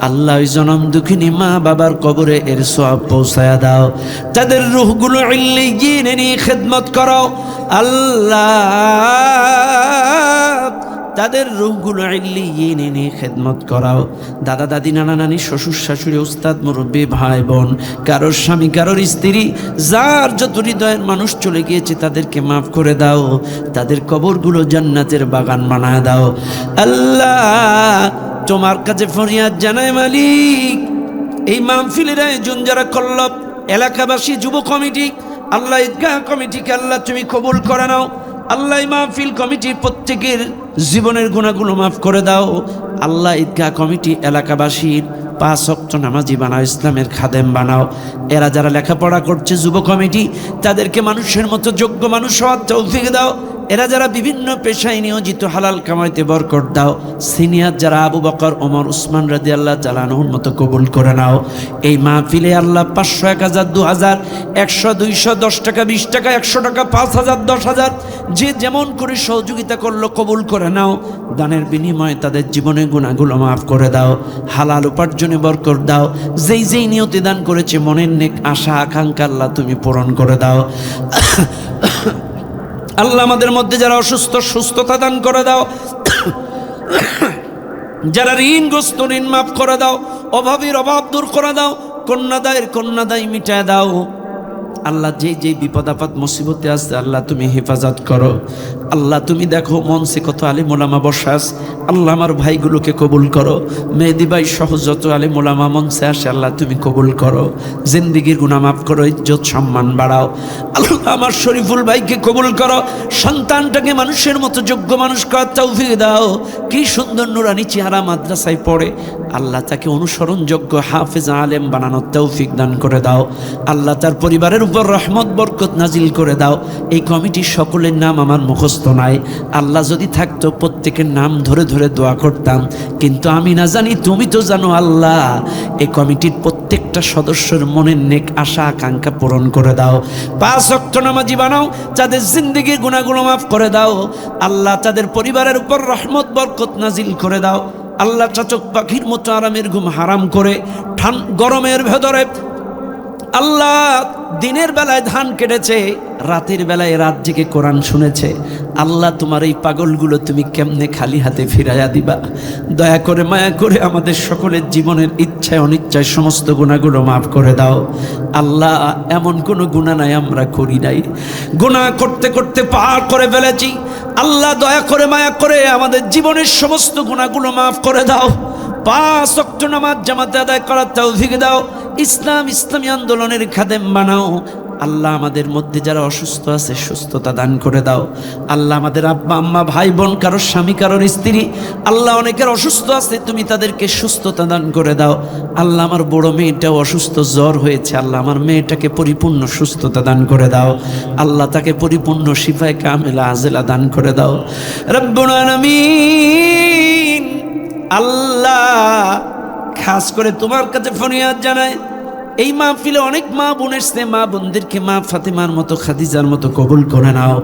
আল্লাহ ওই জনম দুঃখিনী মা বাবার কবরে এর সওয়াব পৌঁছায়া দাও তাদের রূহগুলো ইল্লিয়িনে নিয়ে খিদমত করো আল্লাহ তাদের রূহগুলো ইল্লিয়িনে নিয়ে খিদমত করাও দাদা দাদি নানা নানি শ্বশুর শাশুড়ি উস্তাদ মুরব্বী ভাই বোন কারোর স্বামী কারোর স্ত্রী যার যত হৃদয়ের মানুষ চলে গিয়েছে তাদেরকে মাফ করে দাও তাদের কবরগুলো জান্নাতের বাগান বানায় দাও আল্লাহ তোমার কাছে ফরিয়াদ জানাই মালিক এই মাহফিলের আয়োজন যারা করল এলাকাবাসী যুব কমিটি আল্লাহ ঈদগাহ কমিটিকে আল্লাহ তুমি কবুল করে নাও আল্লাহ মাহফিল কমিটির প্রত্যেকের জীবনের গুনাহগুলো মাফ করে দাও আল্লাহ ঈদগাহ কমিটি এলাকাবাসীর 5 ওয়াক্ত নামাজি বানাও ইসলামের খাদেম বানাও এরা যারা লেখাপড়া করছে যুব কমিটি তাদেরকে মানুষের মতো যোগ্য মানুষ হওয়ার তৌফিক দাও এরা যারা বিভিন্ন পেশায় নিয়োজিত হালাল কামাইতে বরকত দাও সিনিয়র যারা আবু বকর ওমর উসমান রাদিয়াল্লাহু তাআলা আনহুর মতো কবুল করে নাও এই মাহফিলে আল্লাহ 500 1000 2000 100 200 10 টাকা 20 টাকা 100 টাকা 5000 10000 যে যেমন করে সহযোগিতা করলো কবুল করে নাও দানের বিনিময়ে তাদের জীবনের গুনাহগুলো মাফ করে দাও হালাল উপার্জনে বরকত দাও যেই যেই নিয়তে দান করেছে মনের নেক আশা আকাঙ্ক্ষা আল্লাহ তুমি পূরণ করে দাও আল্লাহ আমাদের মধ্যে যারা অসুস্থ সুস্থতা দান করে দাও যারা ঋণগ্রস্ত ঋণ মাফ করে দাও অভাবীর অভাব দূর করে দাও কন্যাদায় মিটায় দাও আল্লাহ যেই বিপদ আপদ মুসিবতে আসছে আল্লাহ তুমি হেফাজত করো আল্লাহ তুমি দেখো মঞ্চে কত আলিম ওলামা বসাস আল্লাহ আমার ভাইগুলোকে কবুল করো মেহেদি ভাই সহ যত আলিম ওলামা মঞ্চে আসে আল্লাহ তুমি কবুল করো জিন্দিগির গুনাহ মাফ করো ইজ্জত সম্মান বাড়াও আল্লাহ আমার শরীফুল ভাইকে কবুল করো সন্তানটাকে মানুষের মতো যোগ্য মানুষ করার তৌফিক দাও কি সুন্দর নুরানি চেহারা মাদ্রাসায় পড়ে আল্লাহ তাকে অনুসরণযোগ্য হাফেজ আলেম বানানোর তৌফিক দান করে দাও আল্লাহ তার পরিবারের উপর রহমত বরকত নাজিল করে দাও এই কমিটির সকলের নাম আমার মুখস্থ নাই আল্লাহ যদি থাকতো প্রত্যেকের নাম ধরে ধরে দোয়া করতাম কিন্তু আমি না জানি তুমি তো জানো আল্লাহ এই কমিটির প্রত্যেকটা সদস্যের মনের নেক আশা আকাঙ্ক্ষা পূরণ করে দাও 5 ওয়াক্ত নামাজি বানাও তাদের জিন্দেগির গুনাহগুলো মাফ করে দাও আল্লাহ তাদের পরিবারের উপর রহমত বরকত নাজিল করে দাও আল্লাহ চাচক পাখির মতো আরামের ঘুম হারাম করে গরমের ভেতরে আল্লাহ দিনের বেলায় ধান কেটেছে রাতের বেলায় রাত জেগে কোরআন শুনেছে আল্লাহ তোমার এই পাগলগুলো তুমি কেমনে খালি হাতে ফিরাইয়া দিবা দয়া করে মায়া করে আমাদের সকলের জীবনের ইচ্ছায় অনিচ্ছায় সমস্ত গুনাহগুলো মাফ করে দাও আল্লাহ এমন কোনো গুনাহ নাই আমরা করি নাই গুনাহ করতে করতে পার করে ফেলেছি আল্লাহ দয়া করে মায়া করে আমাদের জীবনের সমস্ত গুনাহগুলো মাফ করে দাও 5 ওয়াক্ত নামাজ জামাতে আদায় করার তৌফিক দাও ইসলামী আন্দোলনের খাদেম বানাও আল্লাহ আমাদের মধ্যে যারা অসুস্থ আছে সুস্থতা দান করে দাও আল্লাহ আমাদের আব্বা আম্মা ভাই বোন কারোর স্বামী কারোর স্ত্রী আল্লাহ অনেকের অসুস্থ আছে তুমি তাদেরকে সুস্থতা দান করে দাও আল্লাহ আমার বড় মেয়েটাও অসুস্থ জ্বর হয়েছে আল্লাহ আমার মেয়েটাকে পরিপূর্ণ সুস্থতা দান করে দাও আল্লাহ তাকে পরিপূর্ণ শিফায়ে কামেলা আজেলা দান করে দাও রব্বুল আলামিন আল্লাহ খাস করে তোমার কাছে ফরিয়াদ জানায়, এই মাহফিলে অনেক মা বোন এসছে, মা বোনদেরকে মা ফাতেমার মতো খাদিজার মতো কবুল করে নাও।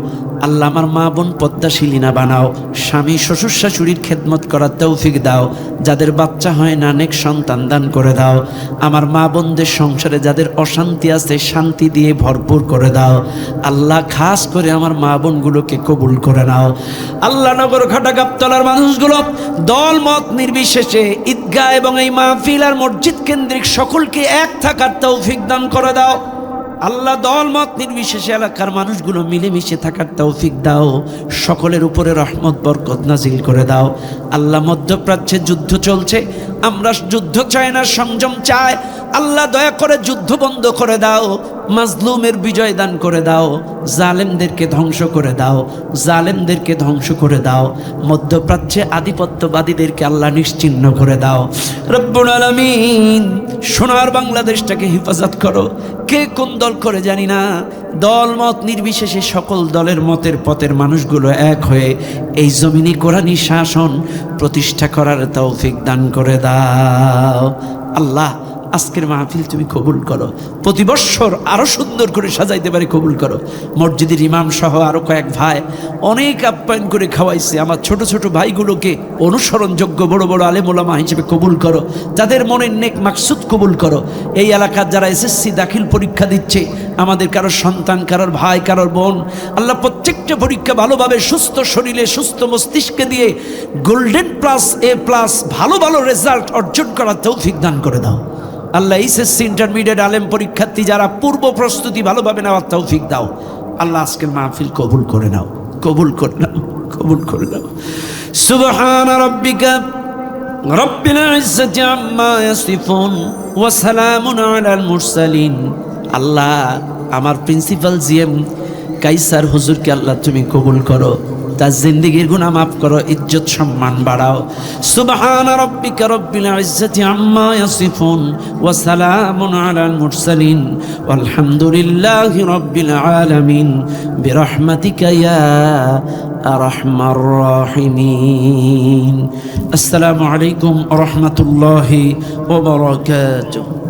আল্লাহ আমার মা বোন পদ্মাশীলিনা বানাও, স্বামী শ্বশুর শাশুড়ির খেদমত করার তৌফিক দাও, যাদের বাচ্চা হয় না নেক সন্তান দান করে দাও। আমার মা বোনদের সংসারে যাদের অশান্তি আছে শান্তি দিয়ে ভরপুর করে দাও। আল্লাহ খাস করে আমার মা বোনগুলোকে কবুল করে নাও। আল্লাহ নগর ঘাটা গাবতলার মানুষগুলো দল মত নির্বিশেষে ঈদগাহ এবং এই মাহফিল আর মসজিদ কেন্দ্রিক সকলকে এক থাকার তৌফিক দান করে দাও। আল্লাহ দল মত নির্বিশেষে এলাকার মানুষগুলো মিলেমিশে থাকার তৌফিক দাও। সকলের উপরে রহমত বরকত নাজিল করে দাও। আল্লাহ মধ্যপ্রাচ্যে যুদ্ধ চলছে, আমরা যুদ্ধ চাই না, সংযম চাই। আল্লাহ দয়া করে যুদ্ধ বন্ধ করে দাও, মাজলুমের বিজয় দান করে দাও, জালেমদেরকে ধ্বংস করে দাও, জালেমদেরকে ধ্বংস করে দাও। মধ্যপ্রাচ্যে আধিপত্যবাদীদেরকে আল্লাহ নিশ্চিহ্ন করে দাও। রব্বুল আলামিন সোনার বাংলাদেশটাকে হেফাজত করো। কে কোন দল করে জানি না, দল মত নির্বিশেষে সকল দলের মতের পথের মানুষগুলো এক হয়ে এই জমিনে কোরআনী শাসন প্রতিষ্ঠা করার তৌফিক দান করে দাও। আল্লাহ আজকের মাহফিল তুমি কবুল করো, প্রতি বৎসর আরো সুন্দর করে সাজাইতে পারে কবুল করো। মসজিদের ইমাম সহ আরো কয়েক ভাই অনেক আপ্যায়ন করে খাওয়াইছে, আমার ছোট ছোট ভাইগুলোকে অনুসরণযোগ্য বড় বড় আলেম ওলামা হিসেবে কবুল করো, যাদের মনের নেক মাকসুদ কবুল করো। এই এলাকার যারা এসএসসি দাখিল পরীক্ষা দিচ্ছে, আমাদের কারোর সন্তান, কারোর ভাই, কারোর বোন, আল্লাহ প্রত্যেকটা পরীক্ষা ভালোভাবে সুস্থ শরীরে সুস্থ মস্তিষ্কে দিয়ে গোল্ডেন প্লাস এ প্লাস ভালো ভালো রেজাল্ট অর্জন করার তৌফিক দান করে দাও। আল্লাহ এসএসসি ইন্টারমিডিয়েট আলেম পরীক্ষার্থী যারা পূর্ব প্রস্তুতি ভালোভাবে নেওয়ার তৌফিক দাও। আল্লাহ আজকের মাহফিল কবুল করে নাও, কবুল করে নাও, কবুল করে নাও। সুবহান রাব্বিকা রব্বিল ইজ্জাতি আম্মা ইয়াসিফুন ওয়া সালামুন আলাল মুরসালিন। আল্লাহ আমার প্রিন্সিপাল জিএম কাইসার হুজুরকে আল্লাহ তুমি কবুল করো, তার জিন্দেগির গুনাহ মাফ করো, ইজ্জত সম্মান বাড়াও। সুবহান রাব্বিকা রব্বিল ইজ্জাতি আম্মা ইয়াসিফুন ওয়া সালামুন আলাল মুরসালিন ওয়ালহামদুলিল্লাহি রাব্বিল আলামিন বিরহমাতিকা ইয়া আরহামার রাহিমিন। আসসালামু আলাইকুম ওয়া রাহমাতুল্লাহি ওয়া বারাকাতুহু।